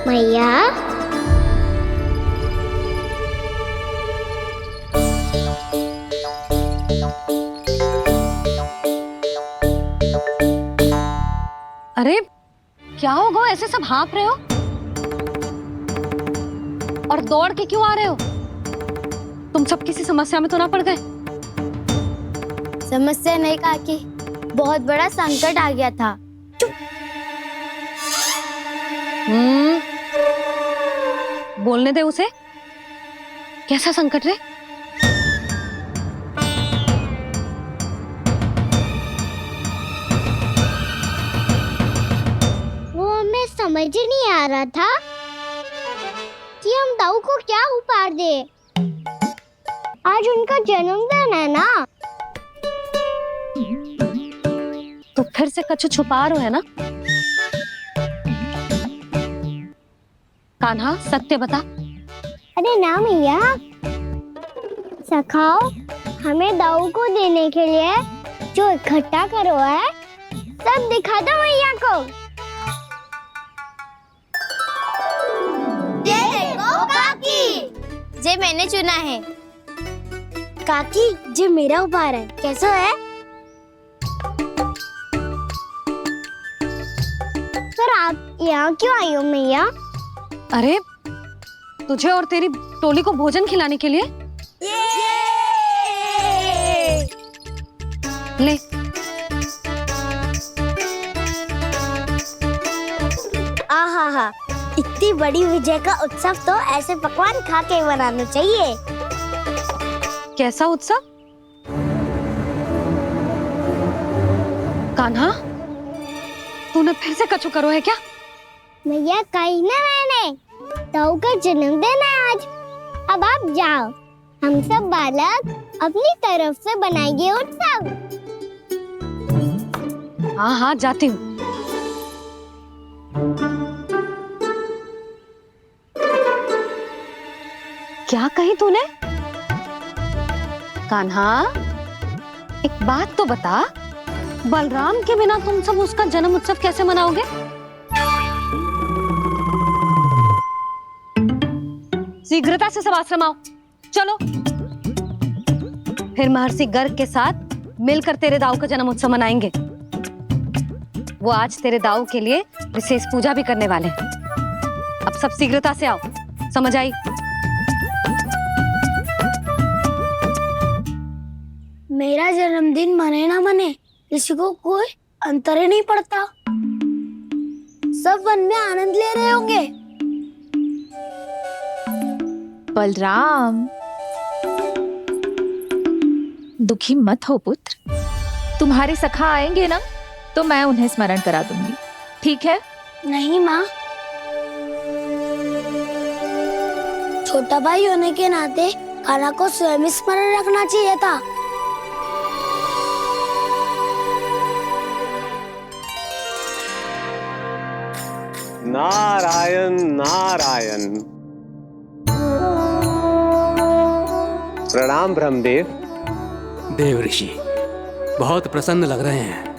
मैया, अरे क्या हो गो, ऐसे सब हाँफ रहे हो और दौड़ के क्यों आ रहे हो? तुम सब किसी समस्या में तो ना पड़ गए? समस्या नहीं काकी, बहुत बड़ा संकट आ गया था। बोलने दे उसे। कैसा संकट रे? वो हमें समझ ही नहीं आ रहा था कि हम दाऊ को क्या उपहार दे। आज उनका जन्मदिन है ना। तो फिर से कछु छुपा रहे हो है ना? कान्हा सत्य बता। अरे ना मैया, सखाओ हमें दाऊ को देने के लिए जो इकट्ठा करो है सब दिखा दो मैया को। ये देखो काकी, जे मैंने चुना है। काकी, जे मेरा उपहार है, कैसा है? पर आप यहाँ क्यों आई हो मैया? अरे तुझे और तेरी टोली को भोजन खिलाने के लिए। ले। आहा, इतनी बड़ी विजय का उत्सव तो ऐसे पकवान खा के मनाना चाहिए। कैसा उत्सव? कान्हा, तूने फिर से कछु करो है क्या? भैया कही ना मैंने, दाऊ का जन्मदिन है आज। अब आप जाओ, हम सब बालक अपनी तरफ से बनाएंगे उत्सव। हाँ हाँ जाती हूँ। क्या कही तूने? कान्हा, एक बात तो बता, बलराम के बिना तुम सब उसका जन्म उत्सव कैसे मनाओगे? शीघ्रता से सब आश्रम आओ, चलो। फिर महर्षि गर्ग के साथ मिलकर तेरे दाऊ का जन्म उत्सव मनाएंगे। वो आज तेरे दाऊ के लिए विशेष पूजा भी करने वाले हैं। अब सब शीघ्रता से आओ, समझ आई? मेरा जन्मदिन मने ना मने, किसी को कोई अंतर ही नहीं पड़ता। सब वन में आनंद ले रहे होंगे। बलराम, दुखी मत हो पुत्र। तुम्हारे सखा आएंगे ना तो मैं उन्हें स्मरण करा दूंगी, ठीक है? नहीं माँ, छोटा भाई होने के नाते कान्हा को स्वयं स्मरण रखना चाहिए था। नारायण नारायण। प्रणाम ब्रह्मदेव। देव ऋषि, बहुत प्रसन्न लग रहे हैं।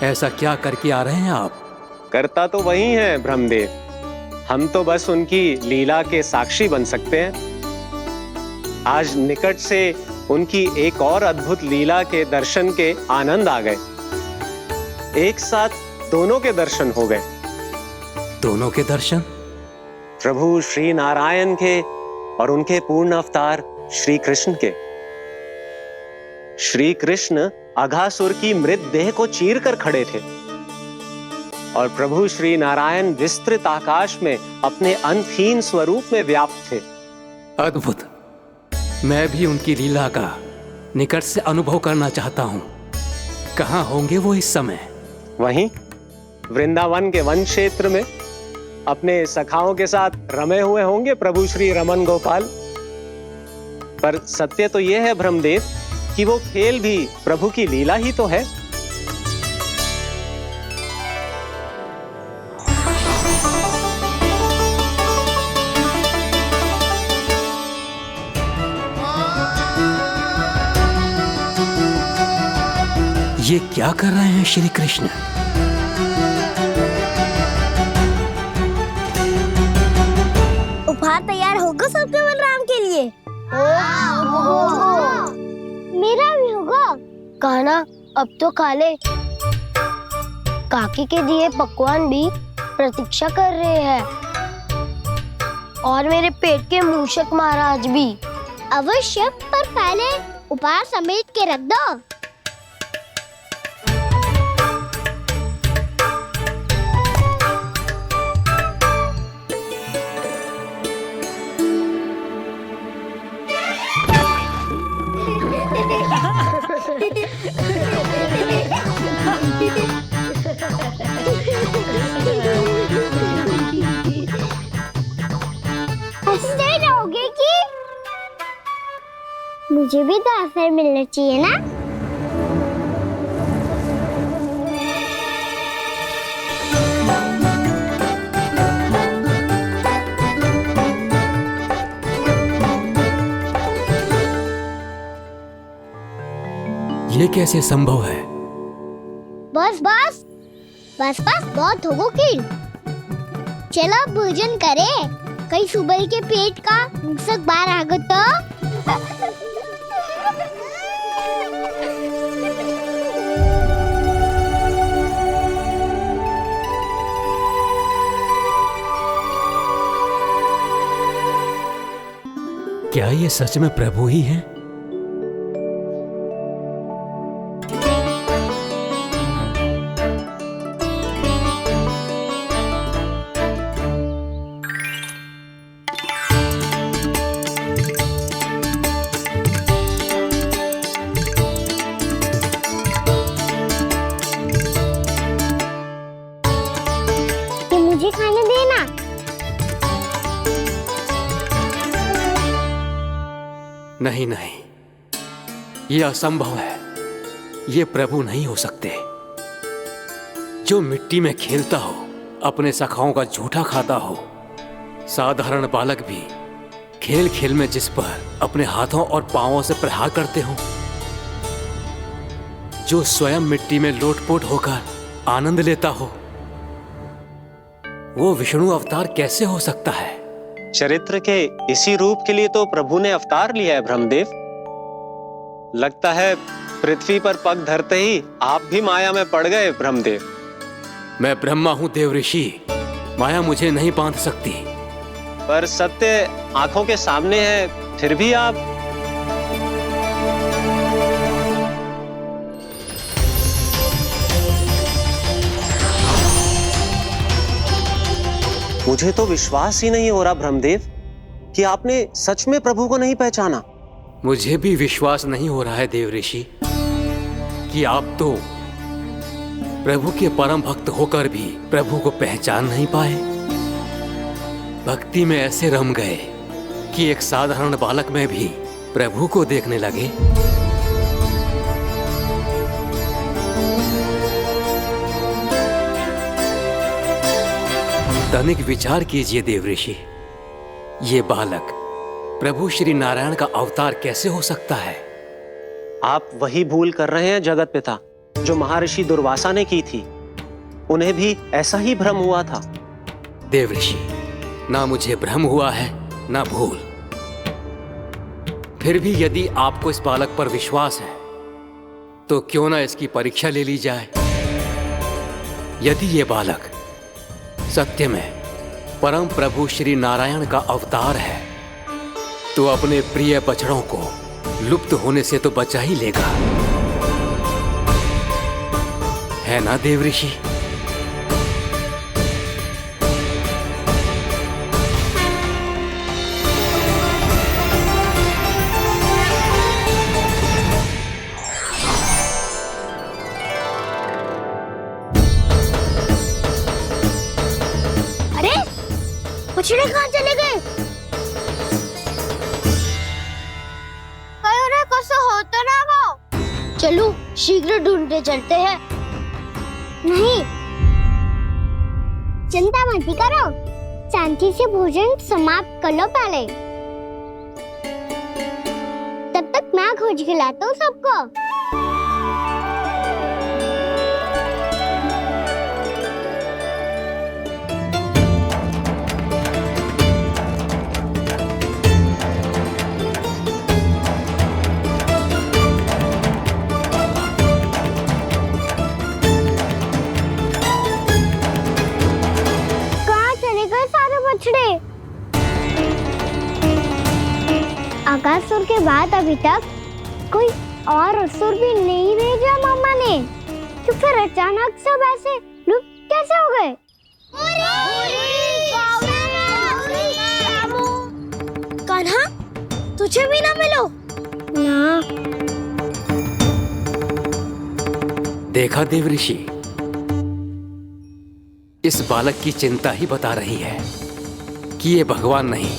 ऐसा क्या करके आ रहे हैं आप? करता तो वही है ब्रह्मदेव, हम तो बस उनकी लीला के साक्षी बन सकते हैं। आज निकट से उनकी एक और अद्भुत लीला के दर्शन के आनंद आ गए। एक साथ दोनों के दर्शन हो गए। दोनों के दर्शन? प्रभु श्री नारायण के और उनके पूर्ण अवतार श्री कृष्ण के। श्री कृष्ण अघासुर की मृत देह को चीर कर खड़े थे और प्रभु श्री नारायण विस्तृत आकाश में अपने अंतहीन स्वरूप में व्याप्त थे। अद्भुत। मैं भी उनकी लीला का निकट से अनुभव करना चाहता हूँ। कहाँ होंगे वो इस समय? वहीं वृंदावन के वन क्षेत्र में अपने सखाओं के साथ रमे हुए होंगे प्रभु श्री रमन गोपाल। पर सत्य तो यह है ब्रह्मदेव कि वो खेल भी प्रभु की लीला ही तो है। ये क्या कर रहे हैं श्री कृष्ण? उपहार तैयार होगा सबके बलराम के लिए। मेरा भी होगा। कहना अब तो खा ले। काकी के दिए पकवान भी प्रतीक्षा कर रहे हैं और मेरे पेट के मूषक महाराज भी। अवश्य, पर पहले उपहार समेट के रख दो। हंसते रहोगे कि? मुझे भी तो अवसर मिलना चाहिए ना। ये कैसे संभव है? बस बस बस बस बहुत हो गई। चलो अब भोजन करे। कई सुबह के पेट का मूषक बाहर आ गया तो। क्या ये सच में प्रभु ही हैं? मुझे खाने देना। नहीं नहीं, ये असंभव है। ये प्रभु नहीं हो सकते। जो मिट्टी में खेलता हो, अपने सखाओं का झूठा खाता हो, साधारण बालक भी खेल खेल में जिस पर अपने हाथों और पांवों से प्रहार करते हो, जो स्वयं मिट्टी में लोटपोट होकर आनंद लेता हो, वो विष्णु अवतार कैसे हो सकता है? चरित्र के इसी रूप के लिए तो प्रभु ने अवतार लिया है ब्रह्मदेव। लगता है पृथ्वी पर पग धरते ही आप भी माया में पड़ गए ब्रह्मदेव। मैं ब्रह्मा हूं देव ऋषि, माया मुझे नहीं बांध सकती। पर सत्य आंखों के सामने है, फिर भी आप। मुझे तो विश्वास ही नहीं हो रहा ब्रह्मदेव कि आपने सच में प्रभु को नहीं पहचाना। मुझे भी विश्वास नहीं हो रहा है देव ऋषि कि आप तो प्रभु के परम भक्त होकर भी प्रभु को पहचान नहीं पाए। भक्ति में ऐसे रम गए कि एक साधारण बालक में भी प्रभु को देखने लगे। तनिक विचार कीजिए देव ऋषि, ये बालक प्रभु श्री नारायण का अवतार कैसे हो सकता है? आप वही भूल कर रहे हैं जगत पिता, जो महर्षि दुर्वासा ने की थी। उन्हें भी ऐसा ही भ्रम हुआ था। देव ऋषि, ना मुझे भ्रम हुआ है ना भूल। फिर भी यदि आपको इस बालक पर विश्वास है तो क्यों ना इसकी परीक्षा ले ली जाए। यदि ये बालक सत्य में परम प्रभु श्री नारायण का अवतार है तो अपने प्रिय बछड़ों को लुप्त होने से तो बचा ही लेगा, है ना देव ऋषि? बछड़े कहाँ चले गए? कैसे होता ना वो? चलो शीघ्र ढूंढते चलते हैं। नहीं, चिंता मत करो, शांति से भोजन समाप्त कर लो पहले। तब तक मैं खोज के लाता हूँ सबको। दे। आकासुर के बाद अभी तक कोई और असुर भी नहीं भेजा मम्मा ने, तो फिर अचानक सब ऐसे लुप्त कैसे हो गए? कान्हा, तुझे भी ना मिलो? ना। देखा देव ऋषि, इस बालक की चिंता ही बता रही है कि ये भगवान नहीं।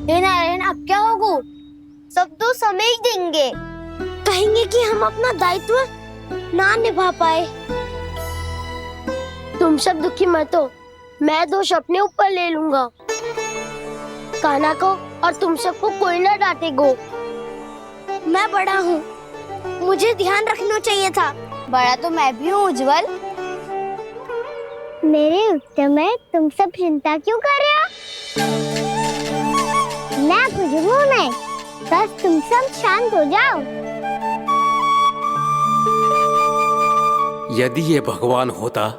हे नारायण, अब क्या होगा? सब तो समझ देंगे, कहेंगे कि हम अपना दायित्व ना निभा पाए। तुम सब दुखी मत हो, मैं दोष अपने ऊपर ले लूंगा। कान्हा को और तुम सबको कोई ना डांटेगो। मैं बड़ा हूँ, मुझे ध्यान रखना चाहिए था। बड़ा तो मैं भी हूँ उज्जवल। मेरे उत्तर में तुम सब चिंता क्यों कर रहे हो? मैं बुझूंगा नहीं, बस तुम सब शांत हो जाओ। यदि ये भगवान होता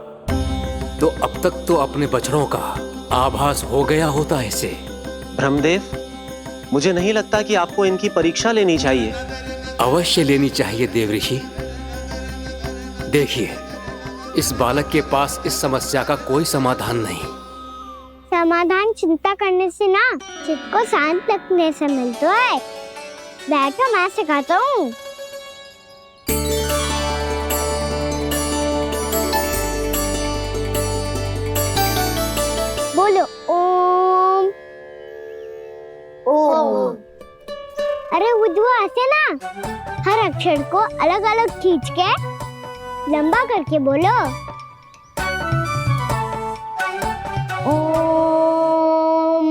तो अब तक तो अपने बछड़ों का आभास हो गया होता इसे। ब्रह्मदेव, मुझे नहीं लगता कि आपको इनकी परीक्षा लेनी चाहिए। अवश्य लेनी चाहिए देव ऋषि। देखिए, इस बालक के पास इस समस्या का कोई समाधान नहीं। समाधान चिंता करने से ना, चित्त को शांत रखने से मिलता है। बैठो, मैं सिखाता हूँ। बोलो ओम। ओम। अरे उद्वा, ऐसे ना हर अक्षर को अलग अलग खींच के लंबा करके बोलो। ओम।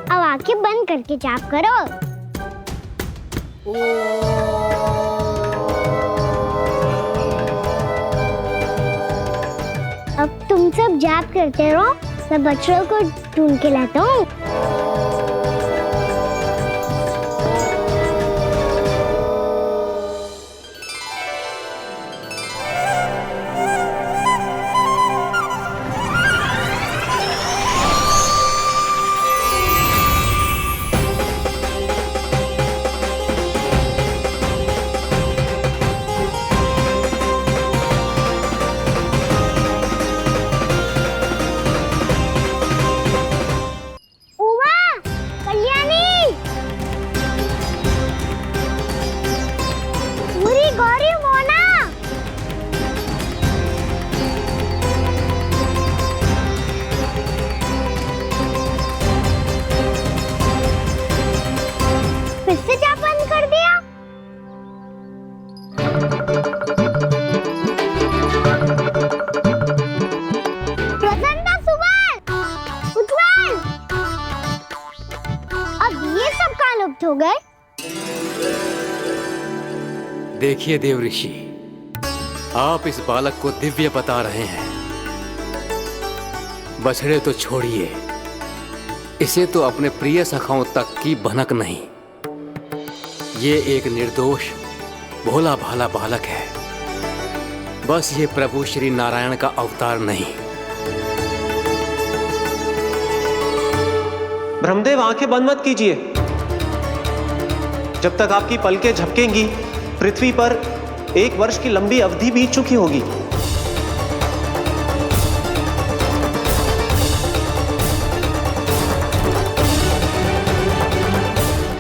अब आंखें बंद करके जाप करो। अब तुम सब जाप करते रहो, मैं बच्चों को ढूंढ के लाता हूँ। हो गए। देखिए देव ऋषि, आप इस बालक को दिव्य बता रहे हैं। बछड़े तो छोड़िए, इसे तो अपने प्रिय सखाओं तक की भनक नहीं। ये एक निर्दोष भोला भाला बालक है, बस ये प्रभु श्री नारायण का अवतार नहीं। ब्रह्मदेव, आंखें बंद मत कीजिए। जब तक आपकी पलकें झपकेंगी, पृथ्वी पर 1 वर्ष की लंबी अवधि बीत चुकी होगी।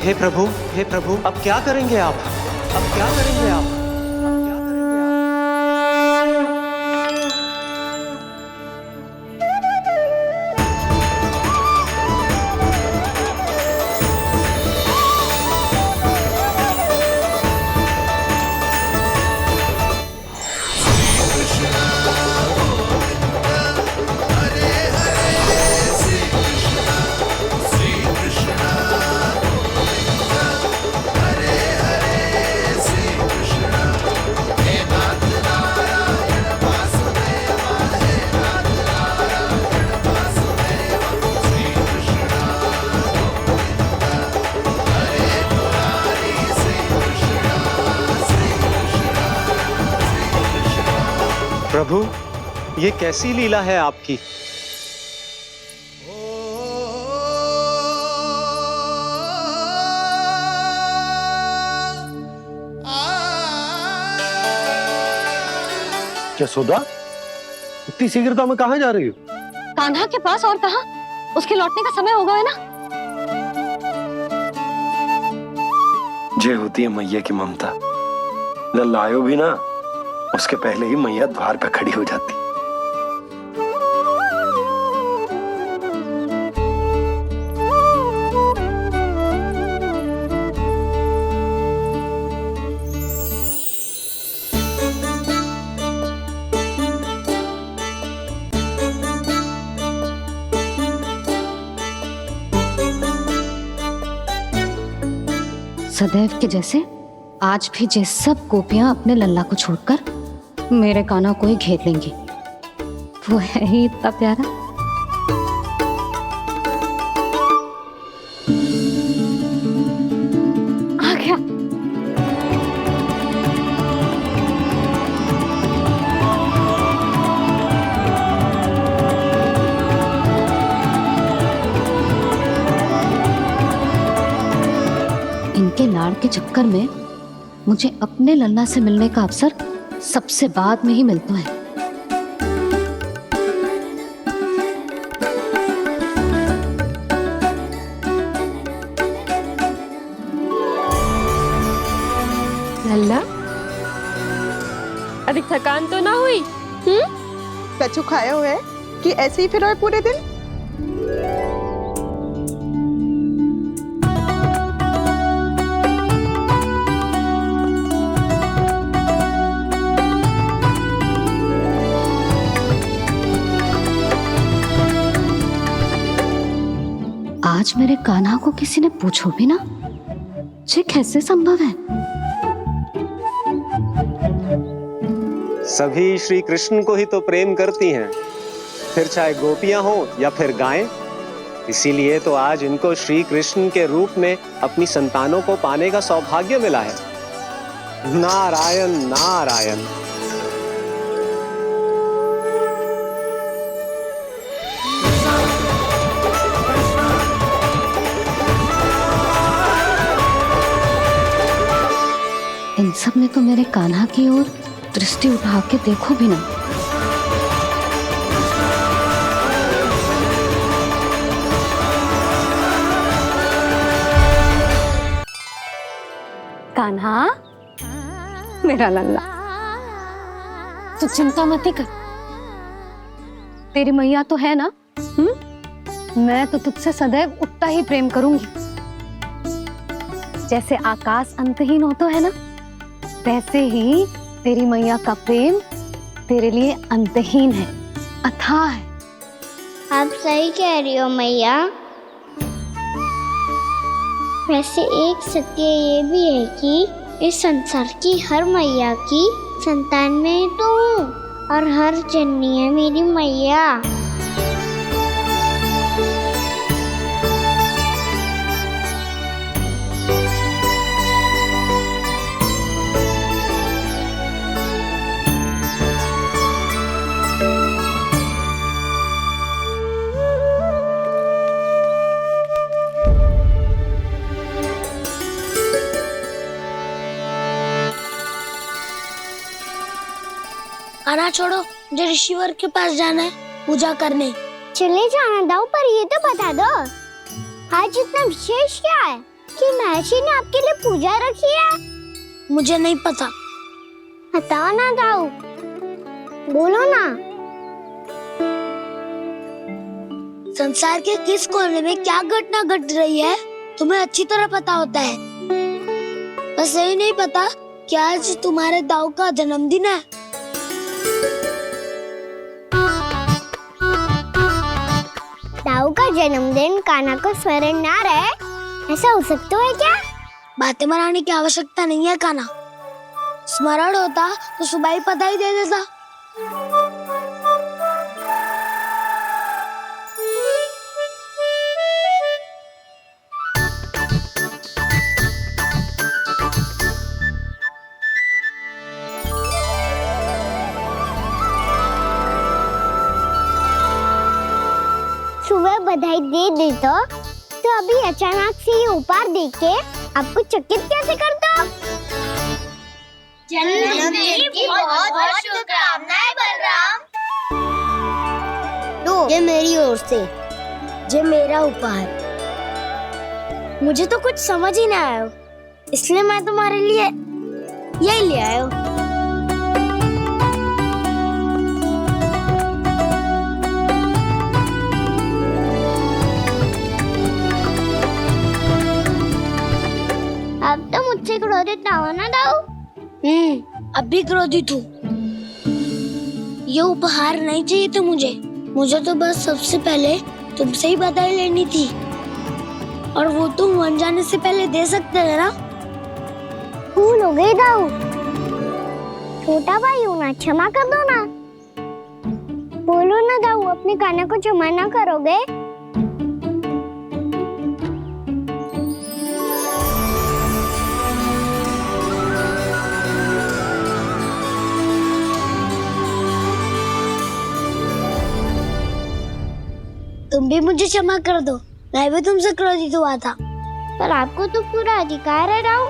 हे प्रभु, अब क्या करेंगे आप? अब क्या करेंगे आप? Hare Hare, Krishna प्रभु, ये कैसी लीला है आपकी? यशोदा, इतनी शीघ्रता में कहाँ जा रही हो? कान्हा के पास, और कहाँ? उसके लौटने का समय हो गया है ना। जय होती है मैया की ममता। लल्लायो भी ना, उसके पहले ही मैया द्वार पे खड़ी हो जाती। सदैव के जैसे आज भी ये सब गोपियां अपने लल्ला को छोड़कर मेरे कान्हा को ही घेर लेंगी। वो है ही इतना प्यारा। आ गया। इनके लाड़ के चक्कर में मुझे अपने लल्ला से मिलने का अवसर सबसे बाद में ही मिलता है। लल्ला, अभी थकान तो ना हुई? कछु खाया हुआ है कि ऐसे ही फिरो है पूरे दिन? आज मेरे कान्हा को किसी ने पूछो भी ना, ये कैसे संभव है? सभी श्री कृष्ण को ही तो प्रेम करती हैं, फिर चाहे गोपियां हो या फिर गायें। इसीलिए तो आज इनको श्री कृष्ण के रूप में अपनी संतानों को पाने का सौभाग्य मिला है। नारायण नारायण। इन सब ने तो मेरे कान्हा की ओर दृष्टि उठा के देखो भी ना। कान्हा, मेरा लल्ला, तू चिंता मत कर। तेरी मैया तो है ना? मैं तो तुझसे सदैव उतना ही प्रेम करूंगी। जैसे आकाश अंतहीन होता है ना, वैसे ही तेरी मैया का प्रेम तेरे लिए अंतहीन है, अथाह है। आप सही कह रही हो मैया। वैसे एक सत्य ये भी है कि इस संसार की हर मैया की संतान में तो हूँ, और हर जननी है मेरी मैया। आना छोड़ो, मुझे ऋषिवर के पास जाना है पूजा करने। चले जाना दाऊ, पर ये तो बता दो आज इतना विशेष क्या है कि महर्षि ने आपके लिए पूजा रखी है? मुझे नहीं पता। बताओ ना दाऊ, बोलो ना। संसार के किस कोने में क्या घटना घट रही है तुम्हें अच्छी तरह पता होता है। बस यही नहीं पता कि आज तुम्हारे दाऊ का जन्मदिन है। दाऊ का जन्मदिन कान्हा को स्मरण ना रहे, ऐसा हो सकता है क्या? बातें बनाने की आवश्यकता नहीं है कान्हा। स्मरण होता तो सुबह ही पता ही दे देता। बधाई दे देता तो अभी अचानक से ये उपहार देख के आपको चकित कैसे करता? जन्मदिन की बहुत शुभकामनाएं बलराम। लो, ये मेरी ओर से, ये मेरा उपहार। मुझे तो कुछ समझ ही ना आया, इसलिए मैं तुम्हारे लिए यही ले आया हूँ। अब तो मुझसे क्रोधित ना होना दाऊ। अब भी क्रोधित हूँ। ये उपहार नहीं चाहिए था मुझे तो बस सबसे पहले तुमसे ही बधाई लेनी थी, और वो तुम बन जाने से पहले दे सकते थे ना। भूल हो गई दाऊ, छोटा भाई हूँ ना, क्षमा कर दो ना। बोलो ना दाऊ, अपने कान्हा को क्षमा ना करोगे? तुम भी मुझे क्षमा कर दो, मैं भी तुमसे क्रोधित हुआ था। पर आपको तो पूरा अधिकार है दाऊ,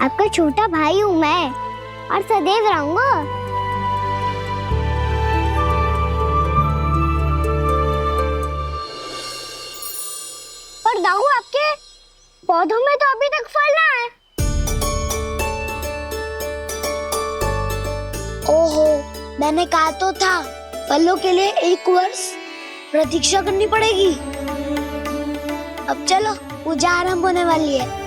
आपका छोटा भाई हूँ मैं और सदैव रहूंगा। पर दाऊ, आपके पौधों में तो अभी तक फल ना है। ओहो, मैंने कहा तो था, फलों के लिए 1 वर्ष प्रतीक्षा करनी पड़ेगी। अब चलो, पूजा आरंभ होने वाली है।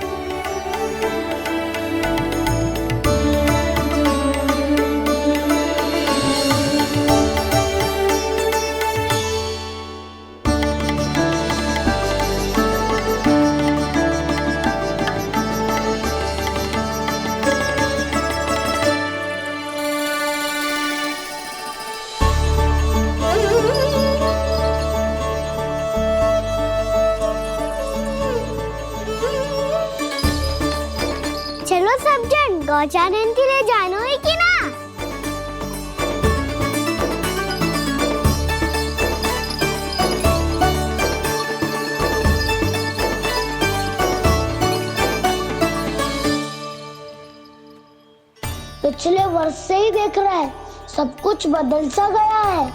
चलो सब जन गौचारण के लिए जानो है कि ना? पिछले वर्ष से ही देख रहा है, सब कुछ बदल सा गया है।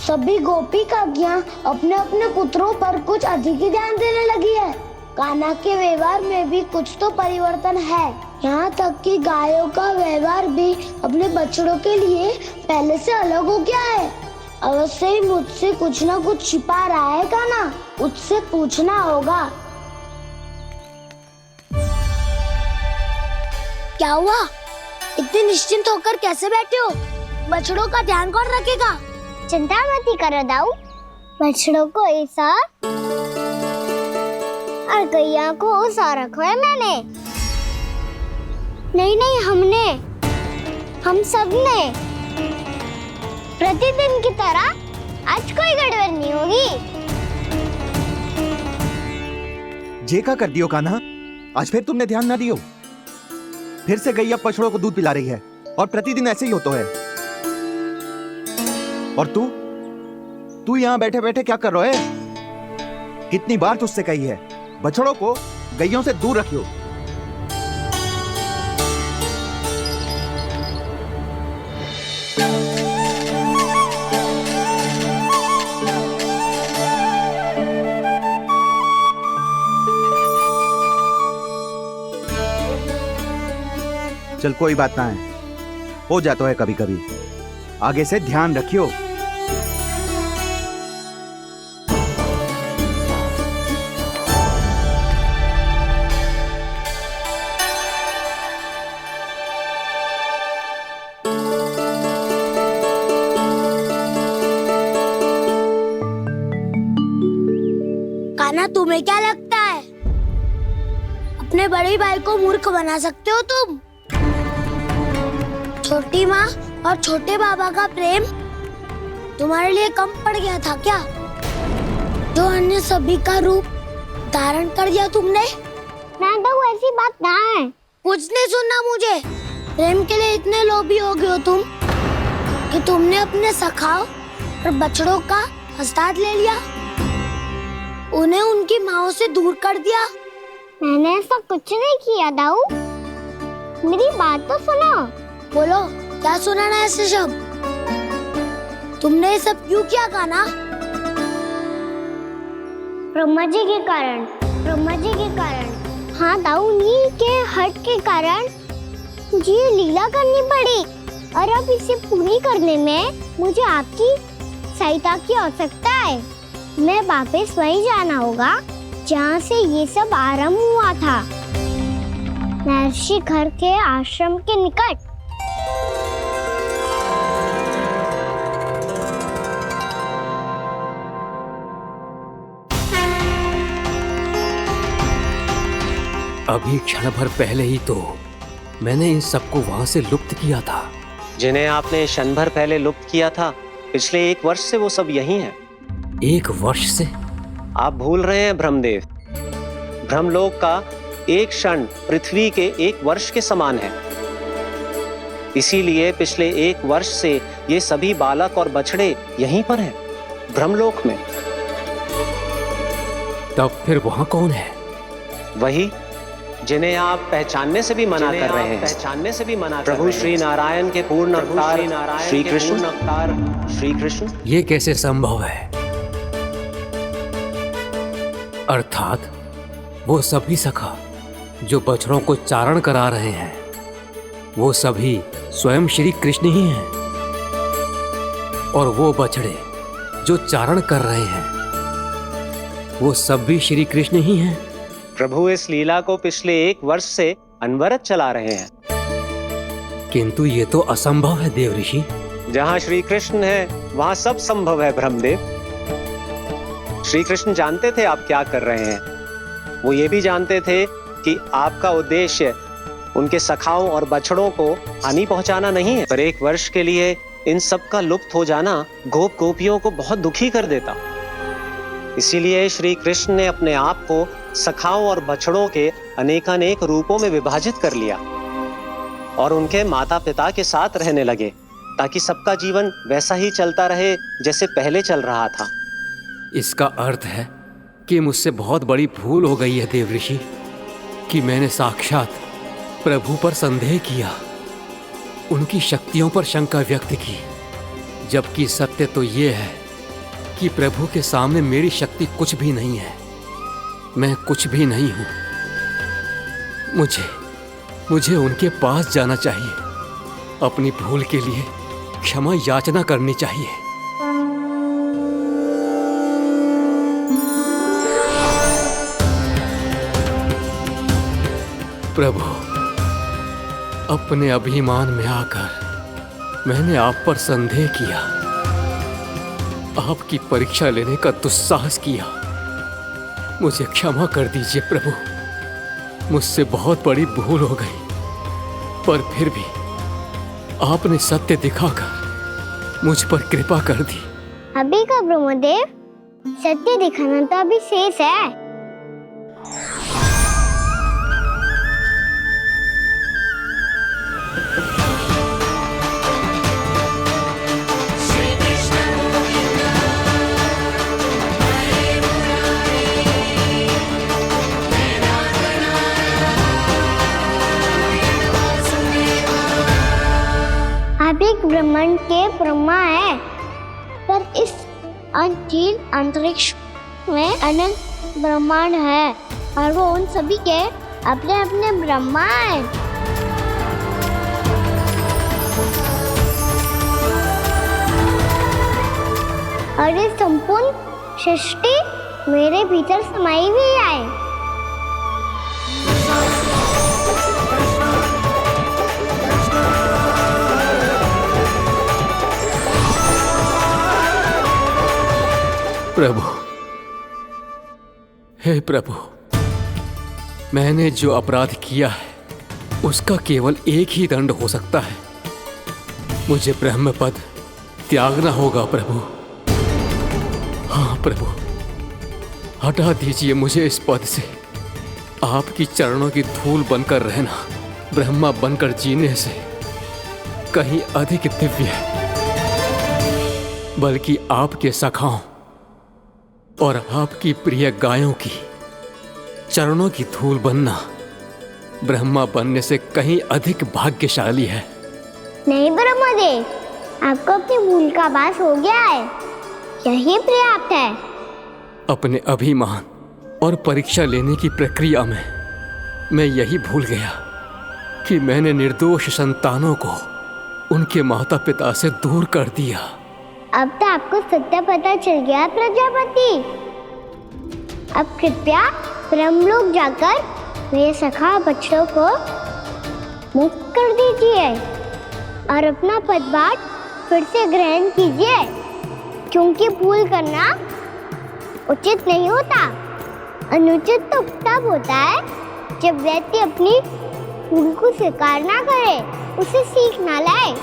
सभी गोपी काकियां अपने अपने पुत्रों पर कुछ अधिक ही ध्यान देने लगी है। कान्हा के व्यवहार में भी कुछ तो परिवर्तन है। यहाँ तक कि गायों का व्यवहार भी अपने बछड़ों के लिए पहले से अलग हो गया है। अवश्य ही मुझसे कुछ ना कुछ छिपा रहा है कान्हा, उससे पूछना होगा। क्या हुआ? इतने निश्चिंत होकर कैसे बैठे हो? बछड़ों का ध्यान कौन रखेगा? चिंता मत करो दाऊ, बछड़ों को ऐसा और गैया को उसा रखो है मैंने। नहीं, हम सब ने प्रतिदिन की तरह आज कोई गड़बड़ नहीं होगी। जे का कर दियो कान्हा, आज फिर तुमने ध्यान ना दियो। फिर से गैया बछड़ों को दूध पिला रही है और प्रतिदिन ऐसे ही होता है। और तू यहाँ बैठे बैठे क्या कर रहा है? कितनी बार तुझसे कही है, बछड़ों को गैयों से दूर रखियो। चल कोई बात ना है, हो जाता है कभी कभी। आगे से ध्यान रखियो। कान्हा, तुम्हें क्या लगता है अपने बड़े भाई को मूर्ख बना सकते हो तुम? छोटी माँ और छोटे बाबा का प्रेम तुम्हारे लिए कम पड़ गया था क्या? जो अन्य सभी का रूप धारण कर दिया तुमने? ना तो ऐसी बात ना है। कुछ नहीं सुनना मुझे। प्रेम के लिए इतने लोभी हो गए हो तुम कि तुमने अपने सखाओ और बछड़ों का हस्ताक्षर ले लिया। उन्हें उनकी माँ से दूर कर दिया? मैंने ऐसा कुछ नहीं किया दाऊ। मेरी बात तो सुनो। बोलो, क्या सुनाना है ऐसे शब्द? तुमने ये सब क्यों किया कान्हा? ब्रह्मा जी के कारण। ब्रह्मा जी के कारण। हाँ दाऊ, नील के हट के कारण मुझे ये लीला करनी पड़ी, और अब इसे पूरी करने में मुझे आपकी सहायता की आवश्यकता है। मैं वापस वहीं जाना होगा जहाँ से ये सब आरंभ हुआ था, महर्षि घर के आश्रम के निकट। अभी क्षण भर पहले ही तो मैंने इन सबको वहां से लुप्त किया था। जिन्हें आपने क्षण भर पहले लुप्त किया था, पिछले 1 वर्ष से वो सब यहीं हैं। 1 वर्ष से? आप भूल रहे हैं ब्रह्मदेव। ब्रह्मलोक का एक क्षण पृथ्वी के 1 वर्ष के समान है। इसीलिए पिछले 1 वर्ष से ये सभी बालक और बछड़े यहीं पर हैं, ब्रह्मलोक में। तब फिर वहां कौन है? वही जिन्हें आप पहचानने से भी मना कर रहे हैं। पहचानने से भी मना प्रभु श्री नारायण के पूर्ण अवतार श्री कृष्ण। ये कैसे संभव है? अर्थात वो सभी सखा जो बछड़ों को चारण करा रहे हैं, वो सभी स्वयं श्री कृष्ण ही हैं। और वो बछड़े जो चारण कर रहे हैं, वो सब भी श्री कृष्ण ही हैं। प्रभु इस लीला को पिछले 1 वर्ष से अनवरत चला रहे हैं। किंतु ये तो असंभव है देव ऋषि। जहाँ श्री कृष्ण है वहाँ सब संभव है ब्रह्मदेव। श्री कृष्ण जानते थे आप क्या कर रहे हैं। वो ये भी जानते थे कि आपका उद्देश्य उनके सखाओं और बछड़ों को हानि पहुंचाना नहीं है, पर 1 वर्ष के लिए इन सब का लुप्त हो जाना गोप गोपियों को बहुत दुखी कर देता। इसीलिए श्री कृष्ण ने अपने आप को सखाओं और बछड़ों के अनेकानेक रूपों में विभाजित कर लिया और उनके माता पिता के साथ रहने लगे, ताकि सबका जीवन वैसा ही चलता रहे जैसे पहले चल रहा था। इसका अर्थ है कि मुझसे बहुत बड़ी भूल हो गई है देव ऋषि, कि मैंने साक्षात प्रभु पर संदेह किया, उनकी शक्तियों पर शंका व्यक्त की, जबकि सत्य तो ये है कि प्रभु के सामने मेरी शक्ति कुछ भी नहीं है। मैं कुछ भी नहीं हूं। मुझे उनके पास जाना चाहिए, अपनी भूल के लिए क्षमा याचना करनी चाहिए। प्रभु, अपने अभिमान में आकर मैंने आप पर संदेह किया, आपकी परीक्षा लेने का दुस्साहस किया। मुझे क्षमा कर दीजिए प्रभु, मुझसे बहुत बड़ी भूल हो गई, पर फिर भी आपने सत्य दिखाकर मुझ पर कृपा कर दी। अभी का ब्रह्मदेव, सत्य दिखाना तो अभी शेष है। ब्रह्मांड के ब्रह्मा है, पर इस अनंत अंतरिक्ष में अनंत ब्रह्मांड है, और वो उन सभी के अपने अपने ब्रह्मा है। और ये संपूर्ण सृष्टि मेरे भीतर समाई हुई है। प्रभु, हे प्रभु, मैंने जो अपराध किया है उसका केवल एक ही दंड हो सकता है। मुझे ब्रह्म पद त्यागना होगा प्रभु। हाँ प्रभु, हटा दीजिए मुझे इस पद से। आपकी चरणों की धूल बनकर रहना ब्रह्मा बनकर जीने से कहीं अधिक दिव्य है। बल्कि आपके सखाओं और आपकी प्रिय गायों की चरणों की धूल बनना ब्रह्मा बनने से कहीं अधिक भाग्यशाली है। नहीं ब्रह्मदेव, आपको अपनी भूल का आभास हो गया है, यही पर्याप्त है। अपने अभिमान और परीक्षा लेने की प्रक्रिया में मैं यही भूल गया कि मैंने निर्दोष संतानों को उनके माता पिता से दूर कर दिया। अब तो आपको सत्य पता चल गया प्रजापति। अब कृपया ब्रह्मलोक जाकर मेरे सखा बच्चों को मुक्त कर दीजिए और अपना पदभार फिर से ग्रहण कीजिए, क्योंकि भूल करना उचित नहीं होता। अनुचित तो तब होता है जब व्यक्ति अपनी भूल को स्वीकार ना करे, उसे सीख ना लाए।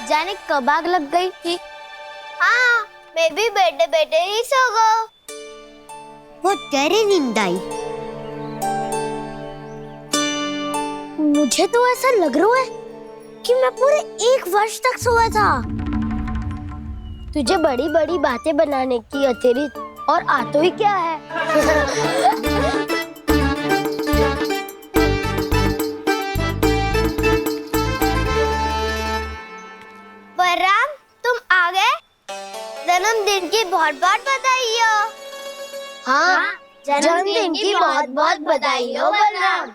जाने कब आग लग गई थी। हाँ, मैं भी बैठे बैठे ही सो गई। वो तेरी नींद आई। मुझे तो ऐसा लग रहा है कि मैं पूरे 1 वर्ष तक सोया था। तुझे बड़ी बड़ी बातें बनाने की अतिरिक्त और आता ही क्या है। बलराम, तुम आ गए? जन्मदिन की बहुत बहुत बधाई हो। हाँ, जन्मदिन की बहुत बहुत बधाई हो बलराम।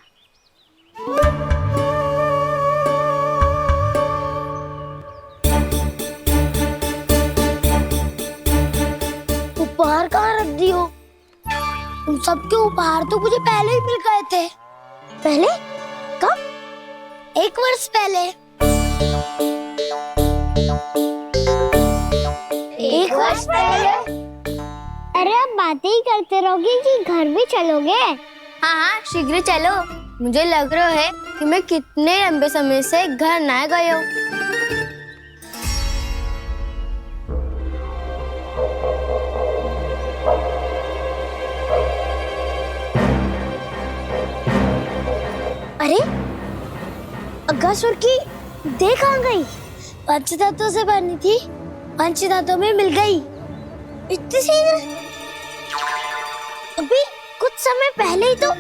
उपहार कहाँ रख दी हो? तुम सबके उपहार तो मुझे पहले ही मिल गए थे। पहले? कब? 1 वर्ष पहले। 1 वर्ष पहले? अरे अब बातें ही करते रहोगे कि घर भी चलोगे? हाँ, शीघ्र चलो। मुझे लग रहा है कि मैं कितने लंबे समय से घर ना गया हूँ। अरे, अगासुर की देह कहाँ गई? पंचतत्वों से बनी थी, पंचतत्वों में मिल गई। इतनी शीघ्र? अभी कुछ समय पहले ही तो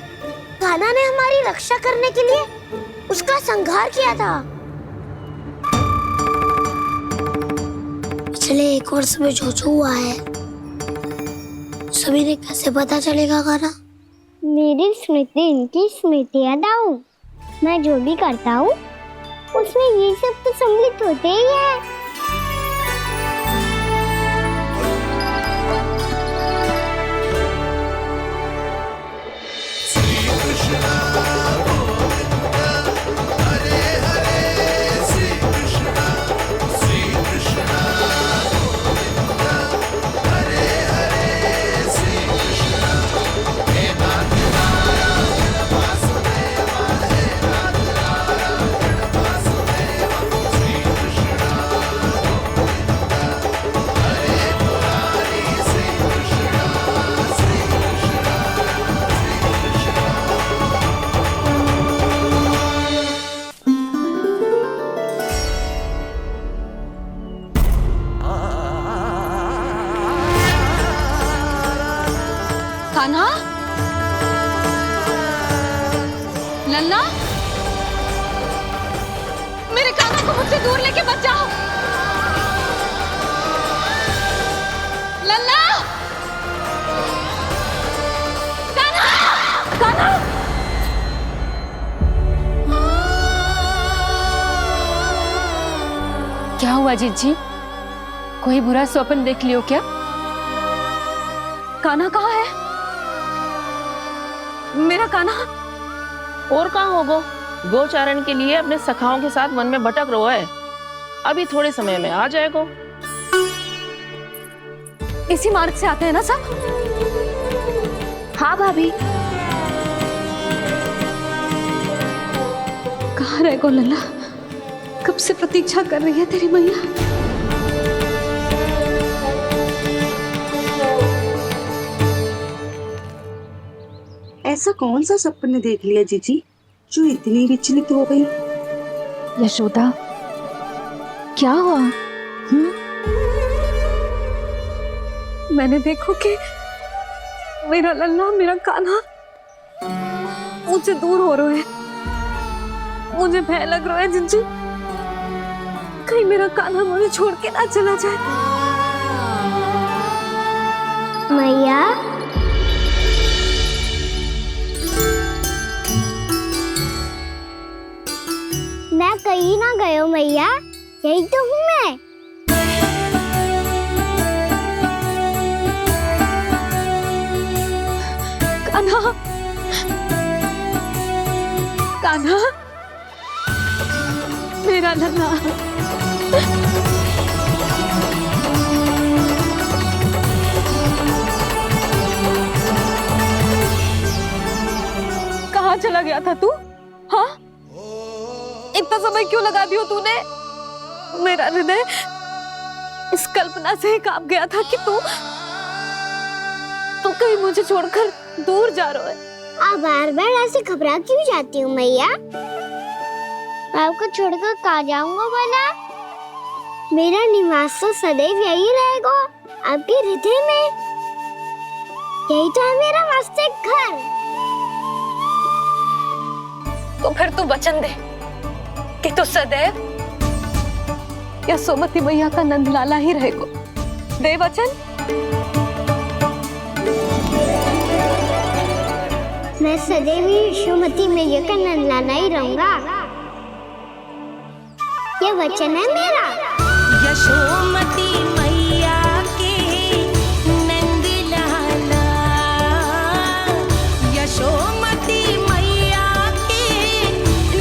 कान्हा ने हमारी रक्षा करने के लिए उसका संहार किया था। पिछले 1 वर्ष में जो जो हुआ है सभी ने कैसे पता चलेगा कान्हा? मेरी स्मृति इनकी स्मृति अदाऊं। मैं जो भी करता हूँ उसमें ये सब तो सम्मिलित होते ही है। कान्हा, लल्ला, मेरे कान्हा को मुझसे दूर लेके मत जाओ। लल्ला, कान्हा, कान्हा। क्या हुआ जीत जी? कोई बुरा स्वप्न देख लियो क्या? कान्हा कहाँ है? मेरा कान्हा और कहाँ होगो? गोचारण के लिए अपने सखाओं के साथ वन में भटक रहो है। अभी थोड़े समय में आ जाएगो। इसी मार्ग से आते हैं ना सब? हाँ भाभी। कहाँ रह गो लल्ला? कब से प्रतीक्षा कर रही है तेरी मैया। ऐसा कौन सा सपने देख लिया जीजी जो इतनी विचलित हो गई? यशोदा, क्या हुआ? मैंने देखो कि मेरा लल्ला, मेरा कान्हा मुझसे दूर हो रहे हैं। मुझे भय लग रहा है जिंजू, कहीं मेरा कान्हा मुझे छोड़ के ना चला जाए। मैया, मैं कहीं ना गयो मैया, यही तो हूँ मैं। कान्हा, कान्हा, मेरा लल्ला। कहाँ चला गया था तू? हाँ, इतना समय क्यों लगा दियो तूने? मेरा हृदय इस कल्पना से ही कांप गया था कि तू कहीं मुझे छोड़कर दूर जा रहा है। आप बार बार ऐसे घबरा क्यों जाती हूँ मैया? आपको छोड़कर कहाँ जाऊंगा भला? मेरा निवास तो सदैव यही रहेगा, आपके हृदय में। यही तो है मेरा वास्तविक घर। तो फिर तू वचन दे कि तू सदैव यशोमती मैया का नंदलाला ही रहेगा। दे वचन। मैं सदैव यशोमती मैया का नंदलाला ही रहूंगा, ये वचन है मेरा। यशोमती मैया के नंदलाला, यशोमती मैया के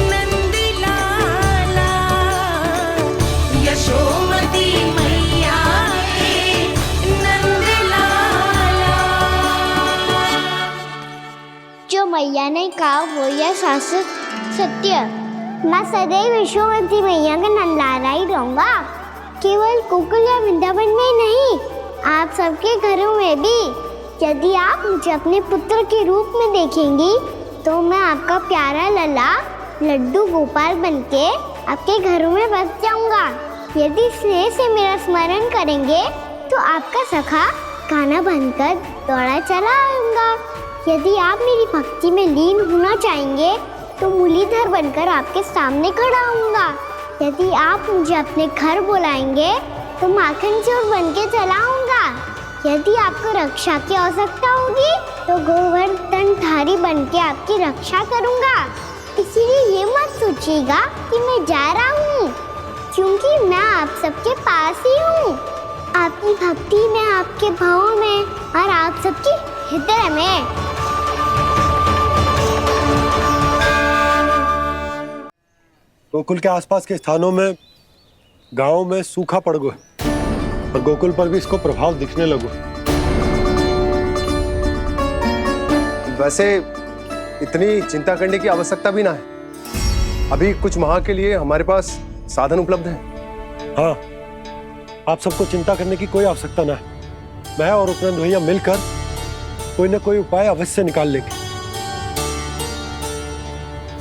नंदलाला, यशोमती मैया के नंदलाला। जो मैया ने कहा वो यह शाश्वत सत्य। मैं सदैव यशोमती मैया का नंदलाला ही रहूंगा, केवल गोकुल या वृंदावन में नहीं, आप सबके घरों में भी। यदि आप मुझे अपने पुत्र के रूप में देखेंगी तो मैं आपका प्यारा लल्ला लड्डू गोपाल बनके आपके घरों में बस जाऊंगा। यदि स्नेह से मेरा स्मरण करेंगे तो आपका सखा गाना बनकर दौड़ा चला आऊंगा। यदि आप मेरी भक्ति में लीन होना चाहेंगे तो मुरलीधर बनकर आपके सामने खड़ा होऊंगा। यदि आप मुझे अपने घर बुलाएंगे तो माखन चोर बनके चला आऊंगा। यदि आपको रक्षा की आवश्यकता होगी तो गोवर्धनधारी बनके आपकी रक्षा करूंगा। इसीलिए ये मत सोचिएगा कि मैं जा रहा हूँ, क्योंकि मैं आप सबके पास ही हूँ, आपकी भक्ति में, आपके भावों में और आप सबके हृदय में। गोकुल के आसपास के स्थानों में, गांवों में सूखा पड़ गया और गोकुल पर भी इसको प्रभाव दिखने लगा। वैसे इतनी चिंता करने की आवश्यकता भी ना है। अभी कुछ माह के लिए हमारे पास साधन उपलब्ध है। हाँ, आप सबको चिंता करने की कोई आवश्यकता ना है। मैं और उपनंद भैया मिलकर कोई ना कोई उपाय अवश्य निकाल लेंगे।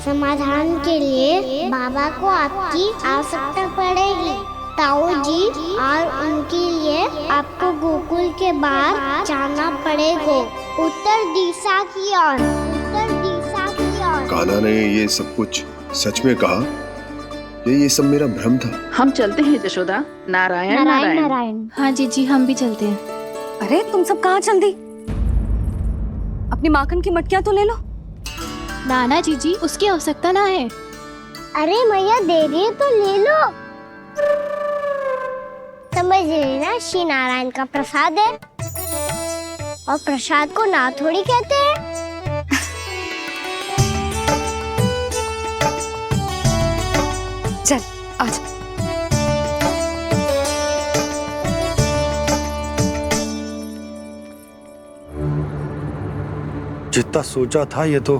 समाधान के लिए बाबा को आपकी आवश्यकता पड़ेगी। ताऊ जी और उनके लिए आपको गोकुल के बाहर जाना पड़ेगा, उत्तर दिशा की ओर, उत्तर दिशा की ओर। कान्हा ने ये सब कुछ सच में कहा? ये सब मेरा भ्रम था? हम चलते हैं यशोदा। नारायण नारायण नारायण। हाँ जीजी, हम भी चलते हैं। अरे तुम सब कहाँ चल दी? अपनी माखन की मटकियां तो ले लो। नाना जीजी, उसकी आवश्यकता ना है। अरे मैया दे रही है तो ले लो। समझ लेना, श्री नारायण का प्रसाद है और प्रसाद को ना थोड़ी कहते हैं। आज जितना सोचा था ये तो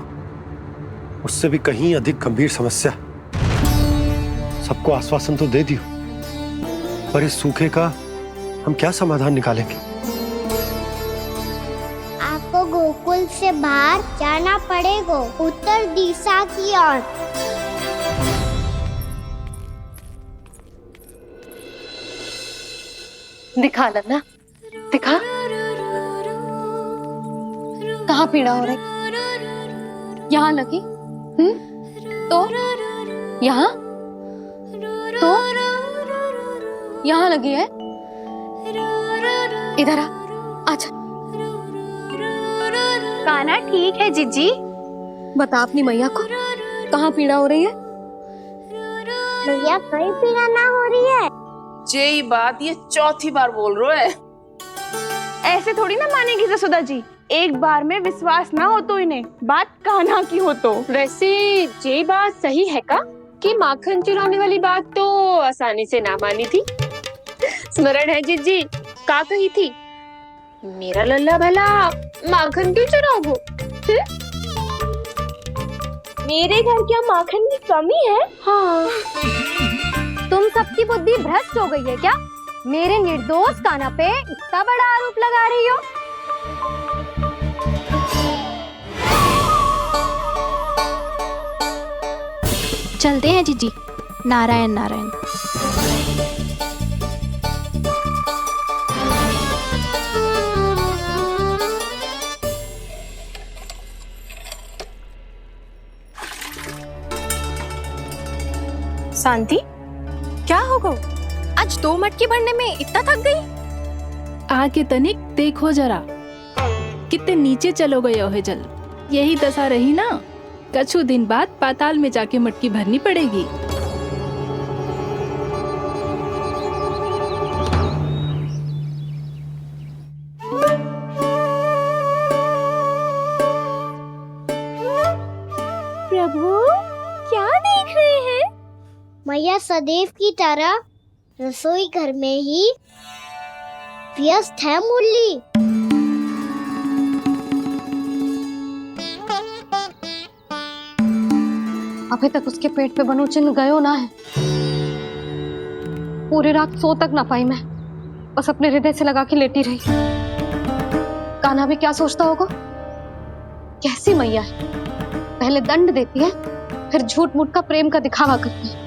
उससे भी कहीं अधिक गंभीर समस्या। सबको आश्वासन तो दे दियो, पर इस सूखे का हम क्या समाधान निकालेंगे? आपको गोकुल से बाहर जाना पड़ेगा, उत्तर दिशा की ओर। दिखा लल्ला, दिखा। कहाँ पीड़ा हो रही? यहाँ लगी? तो यहाँ तो यहाँ लगी है? इधर आ, आजा। कान्हा ठीक है जीजी। बता अपनी मैया को कहाँ पीड़ा हो रही है? भैया कहीं पीड़ा ना हो रही है। यही बात ये चौथी बार बोल रहे है। ऐसे थोड़ी ना मानेगी जसोदा जी, एक बार में विश्वास ना हो तो इन्हें बात कान्हा की हो तो। वैसे ये बात सही है का कि माखन चुराने वाली बात तो आसानी से ना मानी थी। स्मरण है जीजी का कही थी, मेरा लल्ला भला माखन क्यों चुराओगे? मेरे घर क्या माखन की कमी है? हाँ। तुम सबकी बुद्धि भ्रष्ट हो गई है क्या? मेरे निर्दोष कान्हा पे इतना बड़ा आरोप लगा रही हो? चलते हैं जीजी। नारायण नारायण। शांति, क्या हो गो? आज 2 मटकी भरने में इतना थक गई? आके तनिक देखो जरा, कितने नीचे चलो गए हो जल। यही दशा रही ना, कछु दिन बाद पाताल में जाके मटकी भरनी पड़ेगी। प्रभु क्या देख रहे हैं? मैया सदैव की तरह रसोई घर में ही व्यस्त है मुरली। अभी तक उसके पेट पे बनो चिन्ह गयो ना है। पूरी रात सो तक ना पाई मैं, बस अपने हृदय से लगा के लेटी रही। कान्हा भी क्या सोचता होगा, कैसी मैया है, पहले दंड देती है फिर झूठ मूठ का प्रेम का दिखावा करती है।